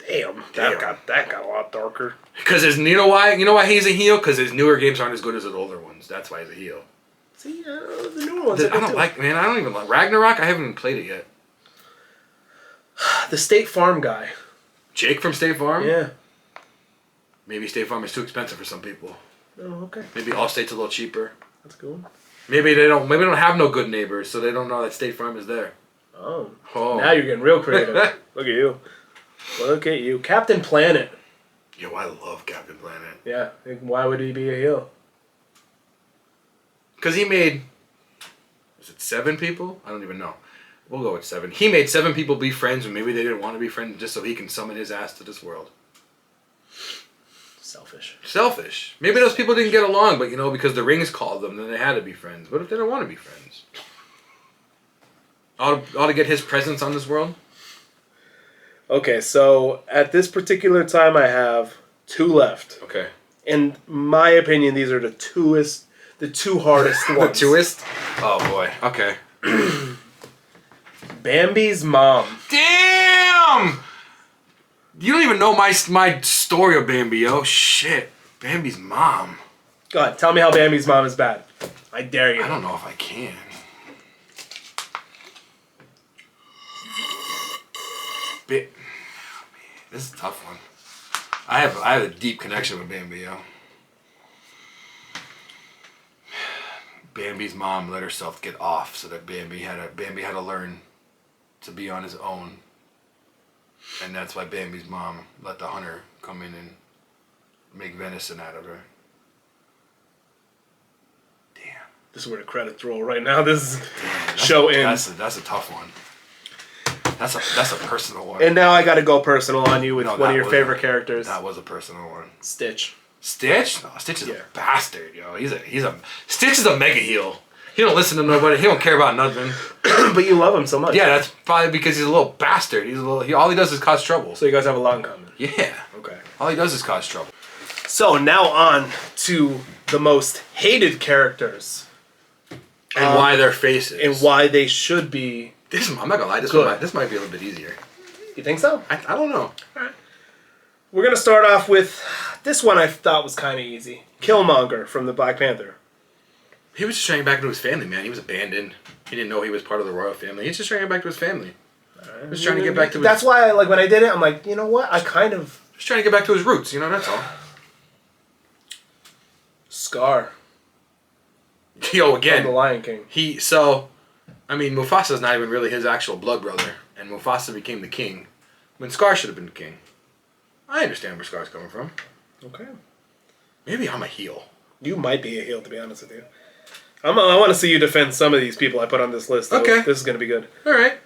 [SPEAKER 2] Damn. That got a lot darker.
[SPEAKER 1] Because you know why he's a heel? Because his newer games aren't as good as his older ones. That's why he's a heel.
[SPEAKER 2] See, the newer ones.
[SPEAKER 1] I don't even like Ragnarok. I haven't even played it yet.
[SPEAKER 2] The State Farm guy.
[SPEAKER 1] Jake from State Farm.
[SPEAKER 2] Yeah.
[SPEAKER 1] Maybe State Farm is too expensive for some people.
[SPEAKER 2] Oh, okay.
[SPEAKER 1] Maybe Allstate's a little cheaper.
[SPEAKER 2] That's cool.
[SPEAKER 1] Maybe they don't have no good neighbors, so they don't know that State Farm is there.
[SPEAKER 2] Oh.
[SPEAKER 1] Oh.
[SPEAKER 2] Now you're getting real creative. Look at you. Look at you. Captain Planet.
[SPEAKER 1] Yo, I love Captain Planet.
[SPEAKER 2] Yeah. Why would he be a heel?
[SPEAKER 1] Because he made... Was it 7 people? I don't even know. We'll go with 7. He made 7 people be friends, and maybe they didn't want to be friends just so he can summon his ass to this world. Selfish. Maybe those people didn't get along, but because the rings called them, then they had to be friends. What if they don't want to be friends? Ought to get his presence on this world?
[SPEAKER 2] Okay, so at this particular time I have 2 left.
[SPEAKER 1] Okay.
[SPEAKER 2] In my opinion, these are the two hardest ones.
[SPEAKER 1] The twoest? Oh boy. Okay.
[SPEAKER 2] Bambi's mom.
[SPEAKER 1] Damn! You don't even know my story of Bambi, oh shit. Bambi's mom.
[SPEAKER 2] Go ahead, tell me how Bambi's mom is bad. I dare you.
[SPEAKER 1] I don't know if I can. This is a tough one. I have a deep connection with Bambi, yo. Bambi's mom let herself get off so that Bambi had to learn to be on his own. And that's why Bambi's mom let the hunter come in and make venison out of her. Damn.
[SPEAKER 2] This is where the credits roll right now. This is show ends.
[SPEAKER 1] That's a tough one. That's a personal one.
[SPEAKER 2] And now I got to go personal on you with one of your favorite characters.
[SPEAKER 1] That was a personal one.
[SPEAKER 2] Stitch.
[SPEAKER 1] Stitch? No, Stitch is a bastard, yo. Stitch is a mega heel. He don't listen to nobody. He don't care about nothing.
[SPEAKER 2] But you love him so much.
[SPEAKER 1] Yeah, that's probably because he's a little bastard. All he does is cause trouble.
[SPEAKER 2] So you guys have a lot in common.
[SPEAKER 1] Yeah.
[SPEAKER 2] Okay.
[SPEAKER 1] All he does is cause trouble.
[SPEAKER 2] So now on to the most hated characters.
[SPEAKER 1] And why their faces.
[SPEAKER 2] And why they should be.
[SPEAKER 1] I'm not gonna lie. This might be a little bit easier.
[SPEAKER 2] You think so?
[SPEAKER 1] I don't know.
[SPEAKER 2] All right. We're gonna start off with this one. I thought was kind of easy. Killmonger from the Black Panther.
[SPEAKER 1] He was just trying to get back to his family, man. He was abandoned. He didn't know he was part of the royal family. He's just trying to get back to his family. He was trying to get back to his...
[SPEAKER 2] That's why, when I did it, I'm like, you know what? I kind of...
[SPEAKER 1] Just trying to get back to his roots, that's all.
[SPEAKER 2] Scar.
[SPEAKER 1] Yo, again.
[SPEAKER 2] From the Lion King.
[SPEAKER 1] Mufasa's not even really his actual blood brother. And Mufasa became the king when Scar should have been the king. I understand where Scar's coming from.
[SPEAKER 2] Okay.
[SPEAKER 1] Maybe I'm a heel.
[SPEAKER 2] You might be a heel, to be honest with you. I want to see you defend some of these people I put on this list.
[SPEAKER 1] Okay.
[SPEAKER 2] This is going to be good.
[SPEAKER 1] All right.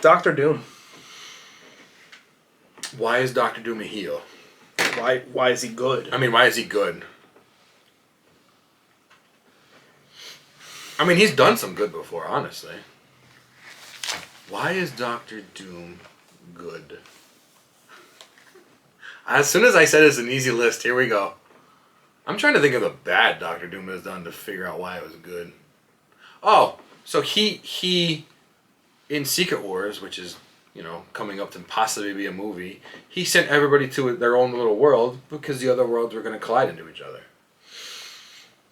[SPEAKER 2] Doctor Doom.
[SPEAKER 1] Why is Doctor Doom a heel?
[SPEAKER 2] Why is he good?
[SPEAKER 1] Why is he good? He's done some good before, honestly. Why is Doctor Doom good? As soon as I said it's an easy list, here we go. I'm trying to think of the bad Doctor Doom has done to figure out why it was good. Oh, so he in Secret Wars, which is, coming up to possibly be a movie, he sent everybody to their own little world because the other worlds were going to collide into each other.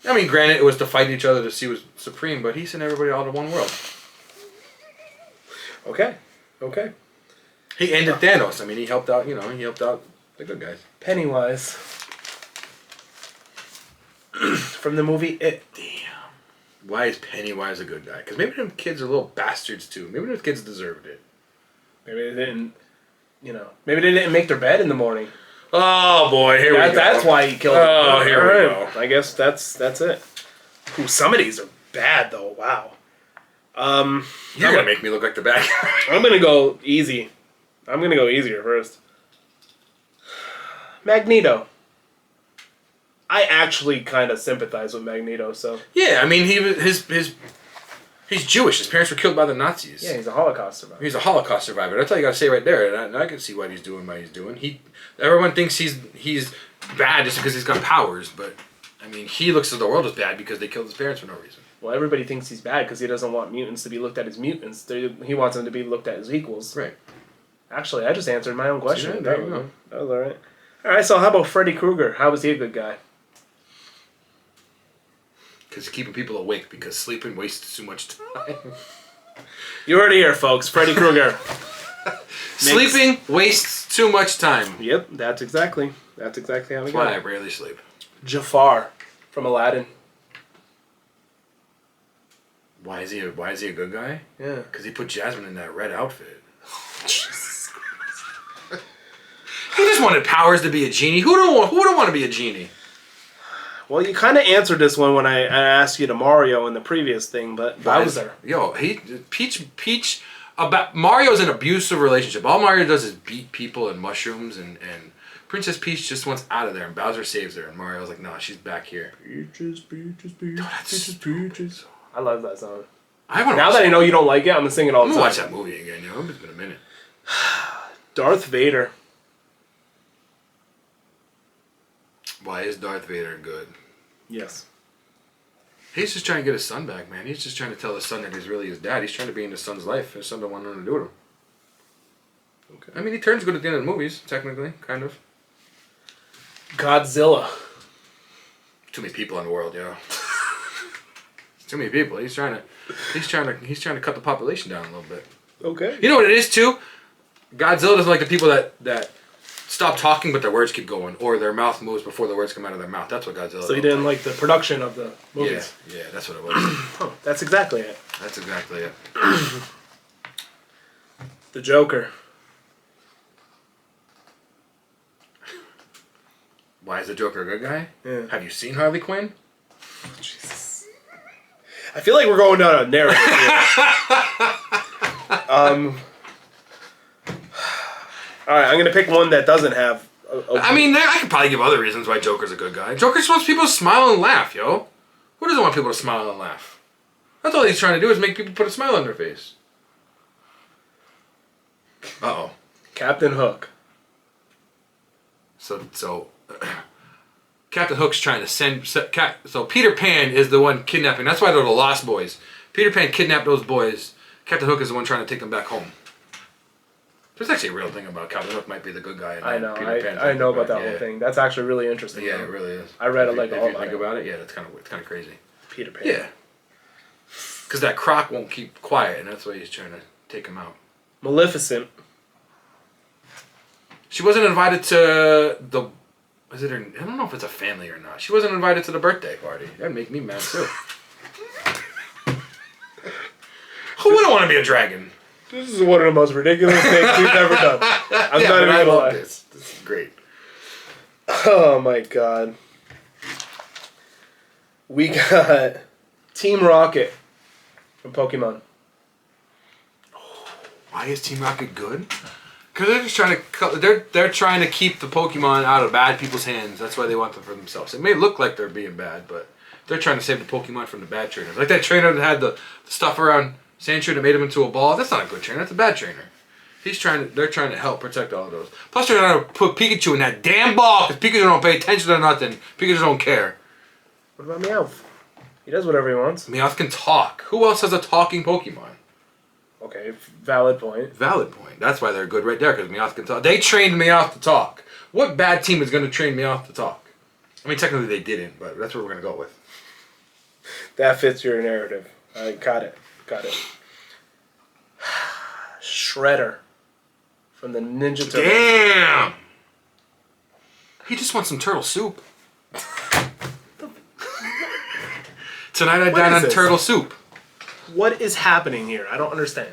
[SPEAKER 1] Granted, it was to fight each other to see who was supreme, but he sent everybody all to one world.
[SPEAKER 2] Okay.
[SPEAKER 1] He ended Thanos. He helped out, he helped out the good guys.
[SPEAKER 2] Pennywise. From the movie It.
[SPEAKER 1] Damn. Why is Pennywise a good guy? Because maybe them kids are little bastards too. Maybe those kids deserved it.
[SPEAKER 2] Maybe they didn't, maybe they didn't make their bed in the morning.
[SPEAKER 1] Oh boy, here we go.
[SPEAKER 2] That's why he killed them.
[SPEAKER 1] Oh, here we go.
[SPEAKER 2] I guess that's it. Ooh, some of these are bad though. Wow.
[SPEAKER 1] You're gonna make me look like the bad guy.
[SPEAKER 2] I'm gonna go easy. I'm gonna go easier first. Magneto. I actually kind of sympathize with Magneto, so
[SPEAKER 1] Yeah, I mean he's Jewish. His parents were killed by the Nazis.
[SPEAKER 2] yeah, he's a Holocaust survivor.
[SPEAKER 1] He's a Holocaust survivor. That's all you gotta say right there. And I can see what he's doing. Everyone thinks he's bad just because he's got powers, but I mean he looks at the world as bad because they killed his parents for no reason.
[SPEAKER 2] Well, everybody thinks he's bad because he doesn't want mutants to be looked at as mutants. He wants them to be looked at as equals.
[SPEAKER 1] Right.
[SPEAKER 2] Actually, I just answered my own question.
[SPEAKER 1] There you go.
[SPEAKER 2] That was all right. All right, so how about Freddy Krueger? How was he a good guy?
[SPEAKER 1] Because keeping people awake because sleeping wastes too much time.
[SPEAKER 2] You heard it here, folks. Freddy Krueger.
[SPEAKER 1] Sleeping wastes too much time.
[SPEAKER 2] Yep, that's exactly how we
[SPEAKER 1] That's
[SPEAKER 2] got
[SPEAKER 1] why I
[SPEAKER 2] it.
[SPEAKER 1] rarely sleep.
[SPEAKER 2] Jafar from Aladdin.
[SPEAKER 1] Why is he a good guy?
[SPEAKER 2] Yeah.
[SPEAKER 1] Because he put Jasmine in that red outfit.
[SPEAKER 2] Jesus Christ.
[SPEAKER 1] He just wanted powers to be a genie. Who don't want to be a genie?
[SPEAKER 2] Well, you kind of answered this one when I asked you to Mario in the previous thing, but Bowser.
[SPEAKER 1] Yo, Peach. About Mario's an abusive relationship. All Mario does is beat people and mushrooms, and Princess Peach just wants out of there, and Bowser saves her, and Mario's like, nah, she's back here.
[SPEAKER 2] Peaches.
[SPEAKER 1] Peaches.
[SPEAKER 2] I love that song.
[SPEAKER 1] Now
[SPEAKER 2] that I know you don't like it, I'm gonna sing it all
[SPEAKER 1] I'm
[SPEAKER 2] the
[SPEAKER 1] gonna
[SPEAKER 2] time.
[SPEAKER 1] watch that movie again, yo. It's been a minute.
[SPEAKER 2] Darth Vader.
[SPEAKER 1] Why is Darth Vader good?
[SPEAKER 2] Yes.
[SPEAKER 1] He's just trying to get his son back, man. He's just trying to tell his son that he's really his dad. He's trying to be in his son's life. His son don't want nothing to do with him.
[SPEAKER 2] Okay.
[SPEAKER 1] I mean, he turns good at the end of the movies, technically, kind of.
[SPEAKER 2] Godzilla.
[SPEAKER 1] Too many people in the world, yo. Too many people. He's trying to cut the population down a little bit.
[SPEAKER 2] Okay.
[SPEAKER 1] You know what it is too? Godzilla doesn't like the people that stop talking but their words keep going, or their mouth moves before the words come out of their mouth. That's what Godzilla.
[SPEAKER 2] So he didn't like the production of the movies.
[SPEAKER 1] Yeah, that's what it was.
[SPEAKER 2] Oh, that's exactly it.
[SPEAKER 1] That's exactly it.
[SPEAKER 2] The Joker.
[SPEAKER 1] Why is the Joker a good guy?
[SPEAKER 2] Yeah.
[SPEAKER 1] Have you seen Harley Quinn?
[SPEAKER 2] Jesus. I feel like we're going down a narrative here. All right, I'm gonna pick one that doesn't have.
[SPEAKER 1] I mean, I could probably give other reasons why Joker's a good guy. Joker just wants people to smile and laugh, yo. Who doesn't want people to smile and laugh? That's all he's trying to do is make people put a smile on their face. Uh-oh.
[SPEAKER 2] Captain Hook.
[SPEAKER 1] So Captain Hook's trying to so Peter Pan is the one kidnapping. That's why they're the Lost Boys. Peter Pan kidnapped those boys. Captain Hook is the one trying to take them back home. There's actually a real thing about Captain Hook might be the good guy. And
[SPEAKER 2] I know.
[SPEAKER 1] Peter Pan's
[SPEAKER 2] I
[SPEAKER 1] the
[SPEAKER 2] know
[SPEAKER 1] good
[SPEAKER 2] about
[SPEAKER 1] guy.
[SPEAKER 2] that whole thing. That's actually really interesting.
[SPEAKER 1] Yeah,
[SPEAKER 2] though.
[SPEAKER 1] it really is.
[SPEAKER 2] I read it
[SPEAKER 1] If
[SPEAKER 2] all
[SPEAKER 1] you
[SPEAKER 2] about
[SPEAKER 1] think
[SPEAKER 2] it.
[SPEAKER 1] about it, yeah, it's kind of crazy.
[SPEAKER 2] Peter Pan.
[SPEAKER 1] Yeah. Because that croc won't keep quiet, and that's why he's trying to take him out.
[SPEAKER 2] Maleficent.
[SPEAKER 1] She wasn't invited to the... I don't know if it's a family or not. She wasn't invited to the birthday party. That'd make me mad, too. Who wouldn't want to be a dragon?
[SPEAKER 2] This is one of the most ridiculous things we've ever done. I'm not even
[SPEAKER 1] I
[SPEAKER 2] gonna
[SPEAKER 1] love
[SPEAKER 2] lie.
[SPEAKER 1] this. This is great.
[SPEAKER 2] Oh my god. We got Team Rocket from Pokemon.
[SPEAKER 1] Why is Team Rocket good? Because they're just trying to they're trying to keep the Pokemon out of bad people's hands. That's why they want them for themselves. It may look like they're being bad, but they're trying to save the Pokemon from the bad trainers. Like that trainer that had the stuff around Sandshrew that made him into a ball. That's not a good trainer. That's a bad trainer. They're trying to help protect all of those. Plus, they're trying to put Pikachu in that damn ball because Pikachu don't pay attention to nothing. Pikachu don't care.
[SPEAKER 2] What about Meowth? He does whatever he wants.
[SPEAKER 1] Meowth can talk. Who else has a talking Pokemon?
[SPEAKER 2] Okay, valid point.
[SPEAKER 1] Valid point. That's why they're good right there, because Meowth can talk. They trained Meowth to talk. What bad team is going to train Meowth to talk? I mean, technically they didn't, but that's what we're going to go with.
[SPEAKER 2] That fits your narrative. I got it. Shredder from the Ninja Turtles.
[SPEAKER 1] Damn! He just wants some turtle soup. Tonight I dine on turtle soup.
[SPEAKER 2] What is happening here? I don't understand.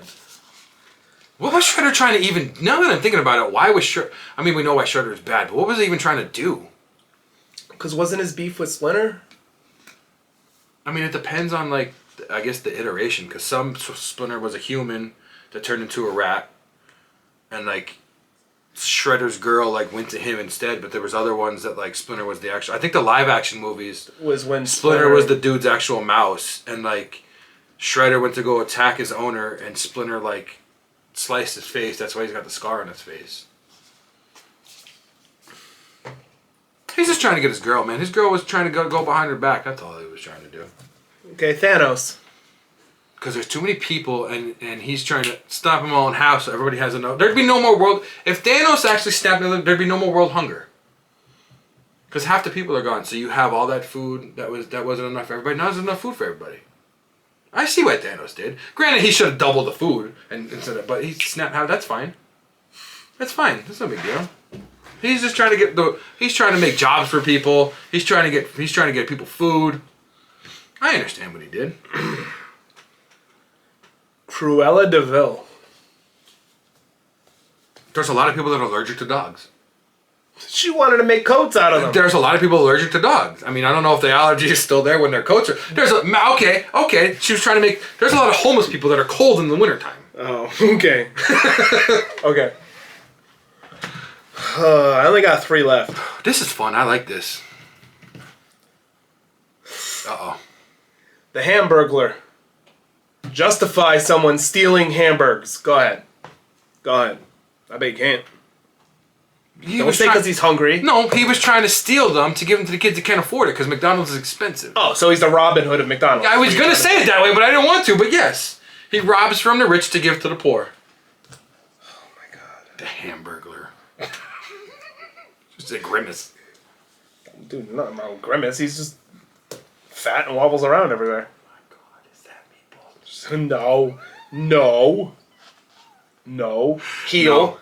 [SPEAKER 1] What was Shredder trying to even... Now that I'm thinking about it, why was Shredder... I mean, we know why Shredder is bad, but what was he even trying to do?
[SPEAKER 2] Because wasn't his beef with Splinter?
[SPEAKER 1] I mean, it depends on, like, I guess the iteration, because some Splinter was a human that turned into a rat, and like Shredder's girl like went to him instead. But there was other ones that like Splinter was the actual. I think the live action movies
[SPEAKER 2] was when
[SPEAKER 1] Splinter was the dude's actual mouse, and like Shredder went to go attack his owner, and Splinter like sliced his face. That's why he's got the scar on his face. He's just trying to get his girl, man. His girl was trying to go behind her back. That's all he was trying to do.
[SPEAKER 2] Okay, Thanos.
[SPEAKER 1] Because there's too many people, and he's trying to stop them all in half, so everybody has enough. There'd be no more world. If Thanos actually snapped, there'd be no more world hunger. Because half the people are gone, so you have all that food that wasn't enough for everybody. Now there's enough food for everybody. I see what Thanos did. Granted, he should have doubled the food instead of, but he snapped half. That's fine. That's fine. That's no big deal. He's just trying to he's trying to make jobs for people. He's trying to get people food. I understand what he did.
[SPEAKER 2] Cruella de Vil.
[SPEAKER 1] There's a lot of people that are allergic to dogs.
[SPEAKER 2] She wanted to make coats out of them.
[SPEAKER 1] There's a lot of people allergic to dogs. I mean, I don't know if the allergy is still there when their coats are. Okay. She was trying to make. There's a lot of homeless people that are cold in the wintertime.
[SPEAKER 2] Oh, okay. Okay. I only got 3 left.
[SPEAKER 1] This is fun. I like this. Uh-oh.
[SPEAKER 2] The Hamburglar. Justify someone stealing hamburgers. Go ahead. I bet you can't. Don't say because he's hungry.
[SPEAKER 1] No, he was trying to steal them to give them to the kids that can't afford it because McDonald's is expensive.
[SPEAKER 2] Oh, so he's the Robin Hood of McDonald's.
[SPEAKER 1] I was going to say it that way, but I didn't want to. But yes, he robs from the rich to give to the poor.
[SPEAKER 2] Oh my God.
[SPEAKER 1] The Hamburglar. Just a grimace.
[SPEAKER 2] Dude, not my own grimace. He's just fat and wobbles around everywhere.
[SPEAKER 1] Oh my God, is that meatball?
[SPEAKER 2] No. Heel.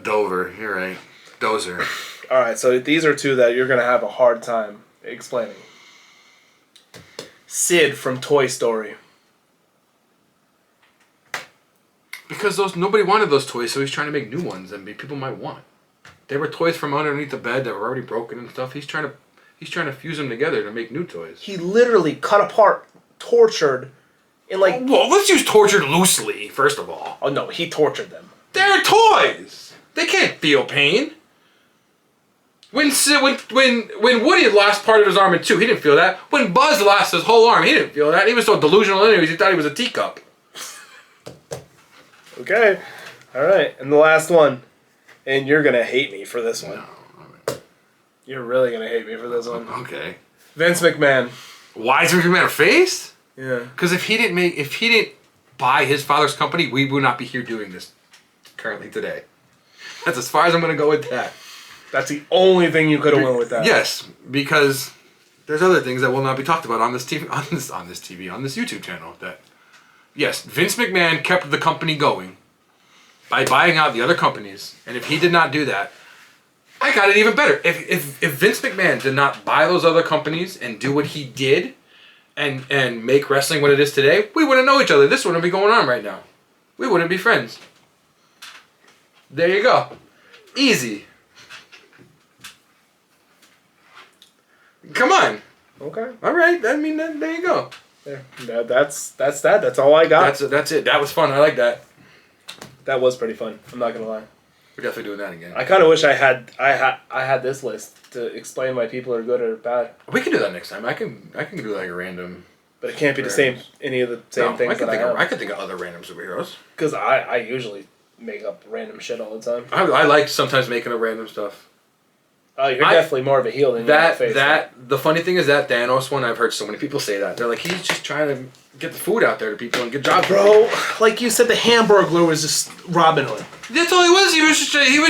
[SPEAKER 1] Dover. You're right. Dozer.
[SPEAKER 2] All right, so these are 2 that you're going to have a hard time explaining. Sid from Toy Story.
[SPEAKER 1] Because nobody wanted those toys, so he's trying to make new ones that people might want. They were toys from underneath the bed that were already broken and stuff. He's trying to fuse them together to make new toys.
[SPEAKER 2] He literally cut apart, tortured, and like.
[SPEAKER 1] Well, let's use tortured loosely, first of all.
[SPEAKER 2] Oh no, he tortured them.
[SPEAKER 1] They're toys. They can't feel pain. When Woody lost part of his arm in 2, he didn't feel that. When Buzz lost his whole arm, he didn't feel that. He was so delusional anyways, he thought he was a teacup.
[SPEAKER 2] Okay. All right, and the last one. And you're going to hate me for this one.
[SPEAKER 1] No, right.
[SPEAKER 2] You're really going to hate me for this one.
[SPEAKER 1] Okay.
[SPEAKER 2] Vince McMahon.
[SPEAKER 1] Why is Vince McMahon a face?
[SPEAKER 2] Yeah.
[SPEAKER 1] Because if he didn't buy his father's company, we would not be here doing this currently today. That's as far as I'm going to go with that.
[SPEAKER 2] That's the only thing you could have went with that.
[SPEAKER 1] Yes, because there's other things that will not be talked about on this YouTube channel. That yes, Vince McMahon kept the company going by buying out the other companies, and if he did not do that, I got it even better. If Vince McMahon did not buy those other companies and do what he did, and make wrestling what it is today, we wouldn't know each other. This wouldn't be going on right now. We wouldn't be friends. There you go. Easy. Come on.
[SPEAKER 2] Okay.
[SPEAKER 1] All right. I mean, there you go.
[SPEAKER 2] There. That's that. That's all I got.
[SPEAKER 1] That's it. That was fun. I like that.
[SPEAKER 2] That was pretty fun. I'm not gonna lie.
[SPEAKER 1] We're definitely doing that again.
[SPEAKER 2] I kind of wish I had this list to explain why people are good or bad.
[SPEAKER 1] We can do that next time. I can do like a random.
[SPEAKER 2] But it can't be the same. Any of the same things.
[SPEAKER 1] I can think of other random superheroes.
[SPEAKER 2] Because I usually make up random shit all the time.
[SPEAKER 1] I like sometimes making up random stuff.
[SPEAKER 2] Oh, you're definitely more of a heel than you are a face.
[SPEAKER 1] The funny thing is that Thanos one, I've heard so many people say that. They're like, he's just trying to get the food out there to people and get jobs.
[SPEAKER 2] Bro, like you said, the Hamburglar was just Robin Hood.
[SPEAKER 1] That's all he was. He was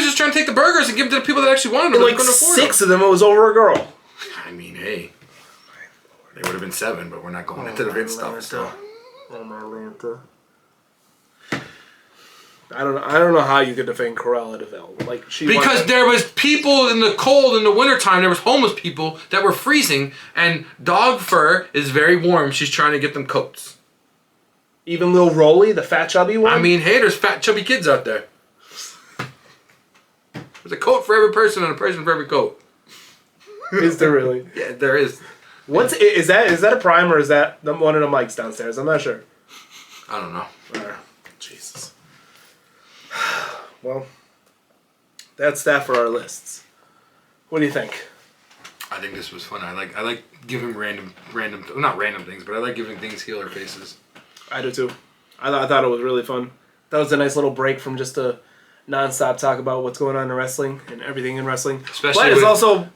[SPEAKER 1] just trying to take the burgers and give them to the people that actually wanted them.
[SPEAKER 2] And like 6 of them, it was over a girl.
[SPEAKER 1] I mean, hey. They would have been 7, but we're not going into the Vince stuff. So.
[SPEAKER 2] Oh my Lanta. I don't know how you could defend Cruella de Vil. Like
[SPEAKER 1] because there was people in the cold in the wintertime. There was homeless people that were freezing, and dog fur is very warm. She's trying to get them coats.
[SPEAKER 2] Even Lil Rolly, the fat chubby one?
[SPEAKER 1] I mean, hey, there's fat chubby kids out there. There's a coat for every person and a person for every coat.
[SPEAKER 2] Is there really?
[SPEAKER 1] Yeah, there is.
[SPEAKER 2] Is that a prime or is that one of the mics downstairs? I'm not sure.
[SPEAKER 1] I don't know.
[SPEAKER 2] Jesus. Well, that's that for our lists. What do you think?
[SPEAKER 1] I think this was fun. I like giving random, not random things, but I like giving things healer faces.
[SPEAKER 2] I do too. I thought it was really fun. That was a nice little break from just a non-stop talk about what's going on in wrestling and everything in wrestling.
[SPEAKER 1] Especially
[SPEAKER 2] but it's also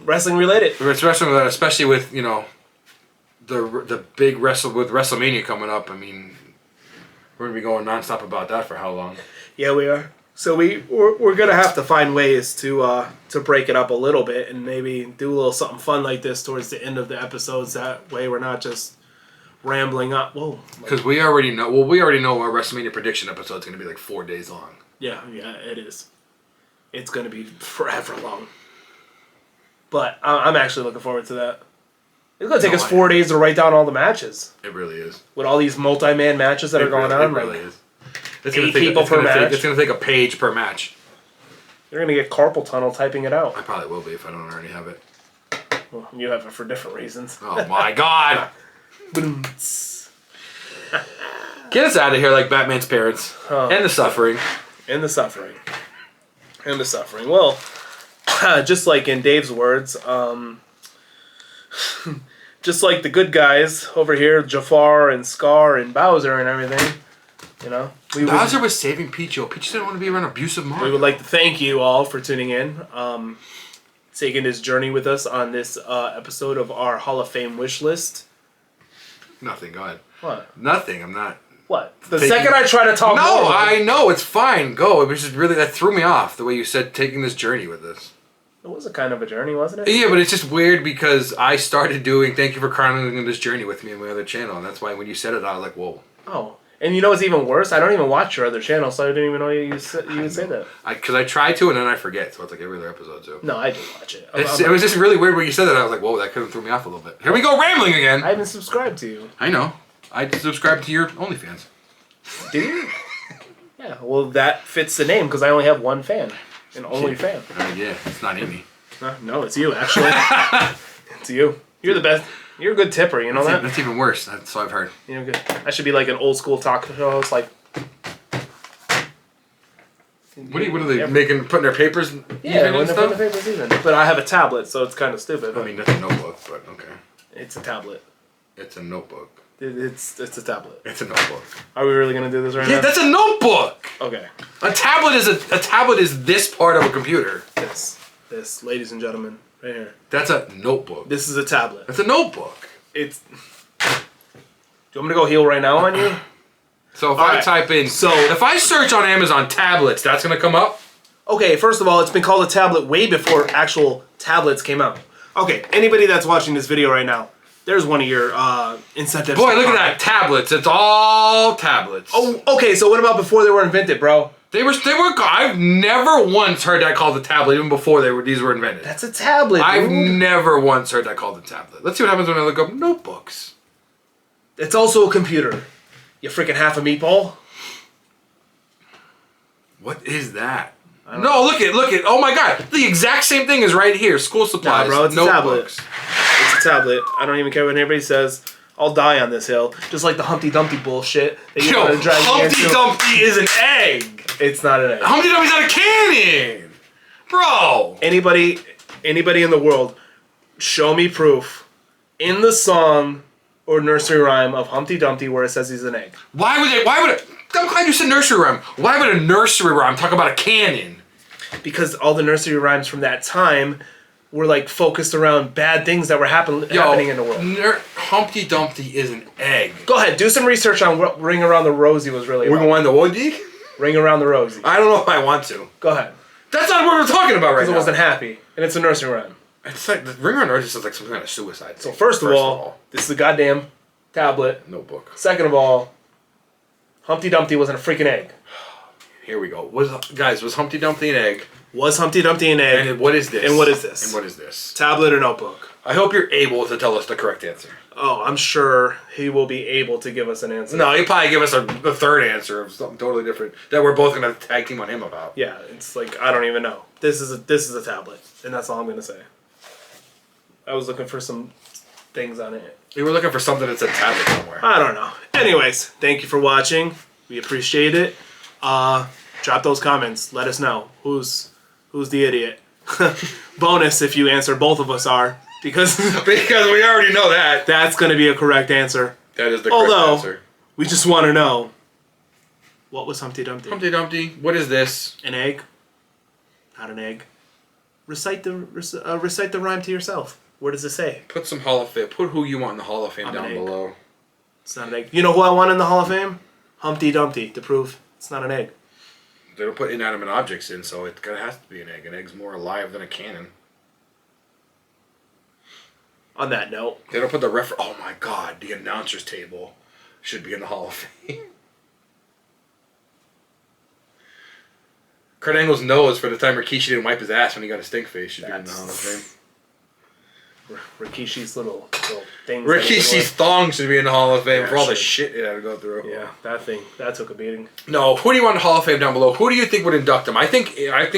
[SPEAKER 2] wrestling related.
[SPEAKER 1] It's wrestling related, especially with the big with WrestleMania coming up. I mean, we're gonna be going non-stop about that for how long?
[SPEAKER 2] Yeah, we are. So we're gonna have to find ways to break it up a little bit and maybe do a little something fun like this towards the end of the episodes. That way, we're not just rambling up. Whoa!
[SPEAKER 1] Because we already know. Well, we already know our WrestleMania prediction episode's gonna be like 4 days long.
[SPEAKER 2] Yeah, it is. It's gonna be forever long. But I'm actually looking forward to that. It's gonna take us 4 days to write down all the matches.
[SPEAKER 1] It really is.
[SPEAKER 2] With all these multi-man matches that are going on,
[SPEAKER 1] it really is. It's
[SPEAKER 2] 8 people per match.
[SPEAKER 1] It's gonna take a page per match.
[SPEAKER 2] You're gonna get carpal tunnel typing it out.
[SPEAKER 1] I probably will be if I don't already have it.
[SPEAKER 2] Well, you have it for different reasons.
[SPEAKER 1] Oh my god! Get us out of here like Batman's parents. And the suffering.
[SPEAKER 2] And the suffering. And the suffering. Well, just like in Dave's words, just like the good guys over here, Jafar and Scar and Bowser and everything, Bowser
[SPEAKER 1] was saving Peach. Peach didn't want to be around abusive Mario.
[SPEAKER 2] We would like to thank you all for tuning in, taking this journey with us on this episode of our Hall of Fame wish list.
[SPEAKER 1] Nothing, go ahead.
[SPEAKER 2] What?
[SPEAKER 1] Nothing, I'm not.
[SPEAKER 2] What? Second I try to talk
[SPEAKER 1] No,
[SPEAKER 2] more,
[SPEAKER 1] I know, it's fine, go. It was just really, that threw me off, the way you said taking this journey with us.
[SPEAKER 2] It was a kind of a journey, wasn't it?
[SPEAKER 1] Yeah, but it's just weird because I started doing thank you for chronicling this journey with me on my other channel, and that's why when you said it, I was like, whoa.
[SPEAKER 2] Oh. And you know what's even worse? I don't even watch your other channel, so I didn't even know you would say that.
[SPEAKER 1] Because I try to, and then I forget, so it's like every other episode, too.
[SPEAKER 2] No, I do watch it.
[SPEAKER 1] It was just really weird when you said that. I was like, whoa, that kind of threw me off a little bit. Here we go, rambling again.
[SPEAKER 2] I haven't subscribed to you.
[SPEAKER 1] I know. I subscribed to your OnlyFans.
[SPEAKER 2] Did you? Yeah, well, that fits the name, because I only have one fan. An only fan.
[SPEAKER 1] Yeah, it's not Amy.
[SPEAKER 2] No, it's you, actually. It's you. You're the best. You're a good tipper, you know that?
[SPEAKER 1] That's even worse. That's what I've heard.
[SPEAKER 2] You're good. I should be like an old school talk show host, like.
[SPEAKER 1] What are they making? Putting their papers
[SPEAKER 2] even and stuff? Putting their papers even. But I have a tablet, so it's kind of stupid.
[SPEAKER 1] I mean, that's a notebook, but okay.
[SPEAKER 2] It's a tablet.
[SPEAKER 1] It's a notebook.
[SPEAKER 2] It's a tablet.
[SPEAKER 1] It's a notebook.
[SPEAKER 2] Are we really gonna do this right now?
[SPEAKER 1] Yeah, that's a notebook.
[SPEAKER 2] Okay.
[SPEAKER 1] A tablet is this part of a computer.
[SPEAKER 2] This, ladies and gentlemen, right here.
[SPEAKER 1] That's a notebook.
[SPEAKER 2] This is a tablet.
[SPEAKER 1] That's a notebook.
[SPEAKER 2] Do you want me to go heal right now on you?
[SPEAKER 1] So if if I search on Amazon tablets, that's gonna come up?
[SPEAKER 2] Okay, first of all, it's been called a tablet way before actual tablets came out. Okay, anybody that's watching this video right now, there's one of your incentives.
[SPEAKER 1] Boy, look at that, tablets. It's all tablets.
[SPEAKER 2] Oh, okay, so what about before they were invented, bro?
[SPEAKER 1] They were. I've never once heard that called a tablet, even before these were invented.
[SPEAKER 2] That's a tablet,
[SPEAKER 1] I've never once heard that called a tablet. Let's see what happens when I look up notebooks.
[SPEAKER 2] It's also a computer. You freaking half a meatball.
[SPEAKER 1] What is that? No, look it. Oh my god, the exact same thing is right here. School supplies.
[SPEAKER 2] Nah, bro, it's
[SPEAKER 1] notebooks.
[SPEAKER 2] a tablet. It's a tablet. I don't even care what anybody says. I'll die on this hill. Just like the Humpty Dumpty bullshit that you want to drag me into.
[SPEAKER 1] Humpty Dumpty is an egg.
[SPEAKER 2] It's not an egg.
[SPEAKER 1] Humpty Dumpty's not a cannon, bro.
[SPEAKER 2] Anybody in the world, show me proof in the song or nursery rhyme of Humpty Dumpty where it says he's an egg.
[SPEAKER 1] Why would it? I'm glad you said nursery rhyme. Why would a nursery rhyme talk about a cannon?
[SPEAKER 2] Because all the nursery rhymes from that time were like focused around bad things that were happening in the world.
[SPEAKER 1] Humpty Dumpty is an egg.
[SPEAKER 2] Go ahead, do some research on what Ring Around the Rosie was really about.
[SPEAKER 1] We're going to Woody?
[SPEAKER 2] Ring Around the Rosie.
[SPEAKER 1] I don't know if I want to.
[SPEAKER 2] Go ahead.
[SPEAKER 1] That's not what we're talking about right now.
[SPEAKER 2] Because it wasn't happy, and it's a nursery rhyme.
[SPEAKER 1] It's like Ring Around the Rosie sounds like some kind of suicide.
[SPEAKER 2] So first of all, this is a goddamn tablet.
[SPEAKER 1] Notebook.
[SPEAKER 2] Second of all, Humpty Dumpty wasn't a freaking egg.
[SPEAKER 1] Here we go. Was Humpty Dumpty an egg?
[SPEAKER 2] Was Humpty Dumpty an egg?
[SPEAKER 1] And what is this?
[SPEAKER 2] And what is this?
[SPEAKER 1] And what is this?
[SPEAKER 2] Tablet or notebook?
[SPEAKER 1] I hope you're able to tell us the correct answer.
[SPEAKER 2] Oh, I'm sure he will be able to give us an answer.
[SPEAKER 1] No, he'll probably give us the third answer of something totally different that we're both going to tag team on him about.
[SPEAKER 2] Yeah, it's like, I don't even know. This is a tablet, and that's all I'm going to say. I was looking for some things on it.
[SPEAKER 1] We were looking for something that said tablet somewhere.
[SPEAKER 2] I don't know. Anyways, thank you for watching. We appreciate it. Drop those comments. Let us know who's the idiot. Bonus if you answer both of us are, because
[SPEAKER 1] we already know that.
[SPEAKER 2] That's going to be a correct answer.
[SPEAKER 1] That is the correct answer.
[SPEAKER 2] We just want to know, what was Humpty Dumpty?
[SPEAKER 1] Humpty Dumpty. What is this?
[SPEAKER 2] An egg? Not an egg. Recite the rhyme to yourself. What does it say?
[SPEAKER 1] Put some Hall of Fame. Put who you want in the Hall of Fame down below.
[SPEAKER 2] It's not an egg. You know who I want in the Hall of Fame? Humpty Dumpty, to prove it's not an egg.
[SPEAKER 1] They don't put inanimate objects in, so it has to be an egg. An egg's more alive than a cannon.
[SPEAKER 2] On that note,
[SPEAKER 1] they don't put the oh my god, the announcer's table should be in the Hall of Fame. Kurt Angle's nose for the time Rikishi didn't wipe his ass when he got a stink face should be in the Hall of Fame.
[SPEAKER 2] Rikishi's little things.
[SPEAKER 1] Rikishi's thong should be in the Hall of Fame for all the shit it had to go through.
[SPEAKER 2] Yeah, that took a beating.
[SPEAKER 1] No, who do you want in the Hall of Fame down below? Who do you think would induct him? I think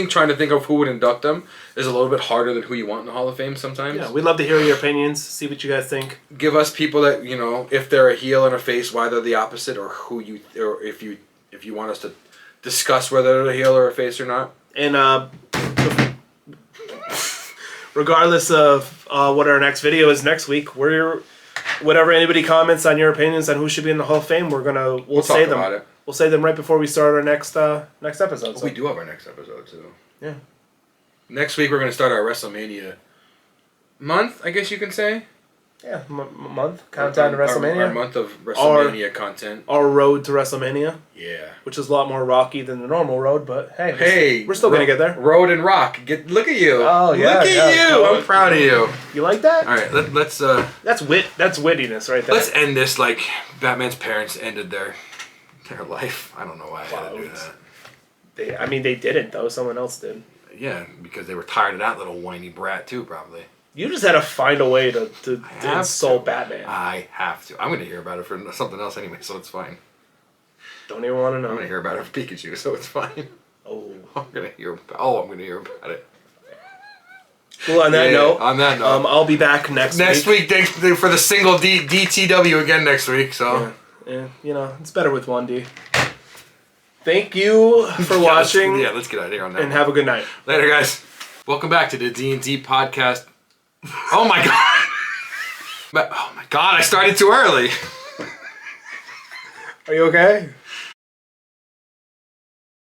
[SPEAKER 1] trying to think of who would induct him is a little bit harder than who you want in the Hall of Fame sometimes.
[SPEAKER 2] Yeah, we'd love to hear your opinions. See what you guys think.
[SPEAKER 1] Give us people that if they're a heel and a face, why they're the opposite, or if you want us to discuss whether they're a heel or a face or not.
[SPEAKER 2] And regardless of what our next video is next week, whatever anybody comments on your opinions on who should be in the Hall of Fame, we'll say them.
[SPEAKER 1] About it.
[SPEAKER 2] We'll say them right before we start our next episode.
[SPEAKER 1] So. We do have our next episode too.
[SPEAKER 2] Yeah.
[SPEAKER 1] Next week we're going to start our WrestleMania month, I guess you can say.
[SPEAKER 2] Yeah, month. Countdown to WrestleMania.
[SPEAKER 1] Our month of WrestleMania content.
[SPEAKER 2] Our road to WrestleMania.
[SPEAKER 1] Yeah.
[SPEAKER 2] Which is a lot more rocky than the normal road, but hey, we're still going to get there.
[SPEAKER 1] Road and rock. Look at you.
[SPEAKER 2] Oh, yeah.
[SPEAKER 1] Look at you.
[SPEAKER 2] Cool.
[SPEAKER 1] I'm proud of you.
[SPEAKER 2] You like that?
[SPEAKER 1] All right, let's...
[SPEAKER 2] That's wittiness right there.
[SPEAKER 1] Let's end this like Batman's parents ended their life. I don't know why I had to do that.
[SPEAKER 2] They didn't, though. Someone else did.
[SPEAKER 1] Yeah, because they were tired of that little whiny brat, too, probably.
[SPEAKER 2] You just had to find a way to insult Batman.
[SPEAKER 1] I have to. I'm going to hear about it for something else anyway, so it's fine.
[SPEAKER 2] Don't even want to know.
[SPEAKER 1] I'm going to hear about it for Pikachu, so it's fine.
[SPEAKER 2] Oh.
[SPEAKER 1] I'm going to hear about it.
[SPEAKER 2] Well, on that note,
[SPEAKER 1] I'll
[SPEAKER 2] be back next week.
[SPEAKER 1] Next week, thanks for the single DTW again next week, so.
[SPEAKER 2] Yeah, it's better with 1D. Thank you for watching.
[SPEAKER 1] Yeah, let's get out of here on that.
[SPEAKER 2] And have a good night.
[SPEAKER 1] Later, guys. Welcome back to the D&D podcast. Oh my god! Oh my god! I started too early.
[SPEAKER 2] Are you okay?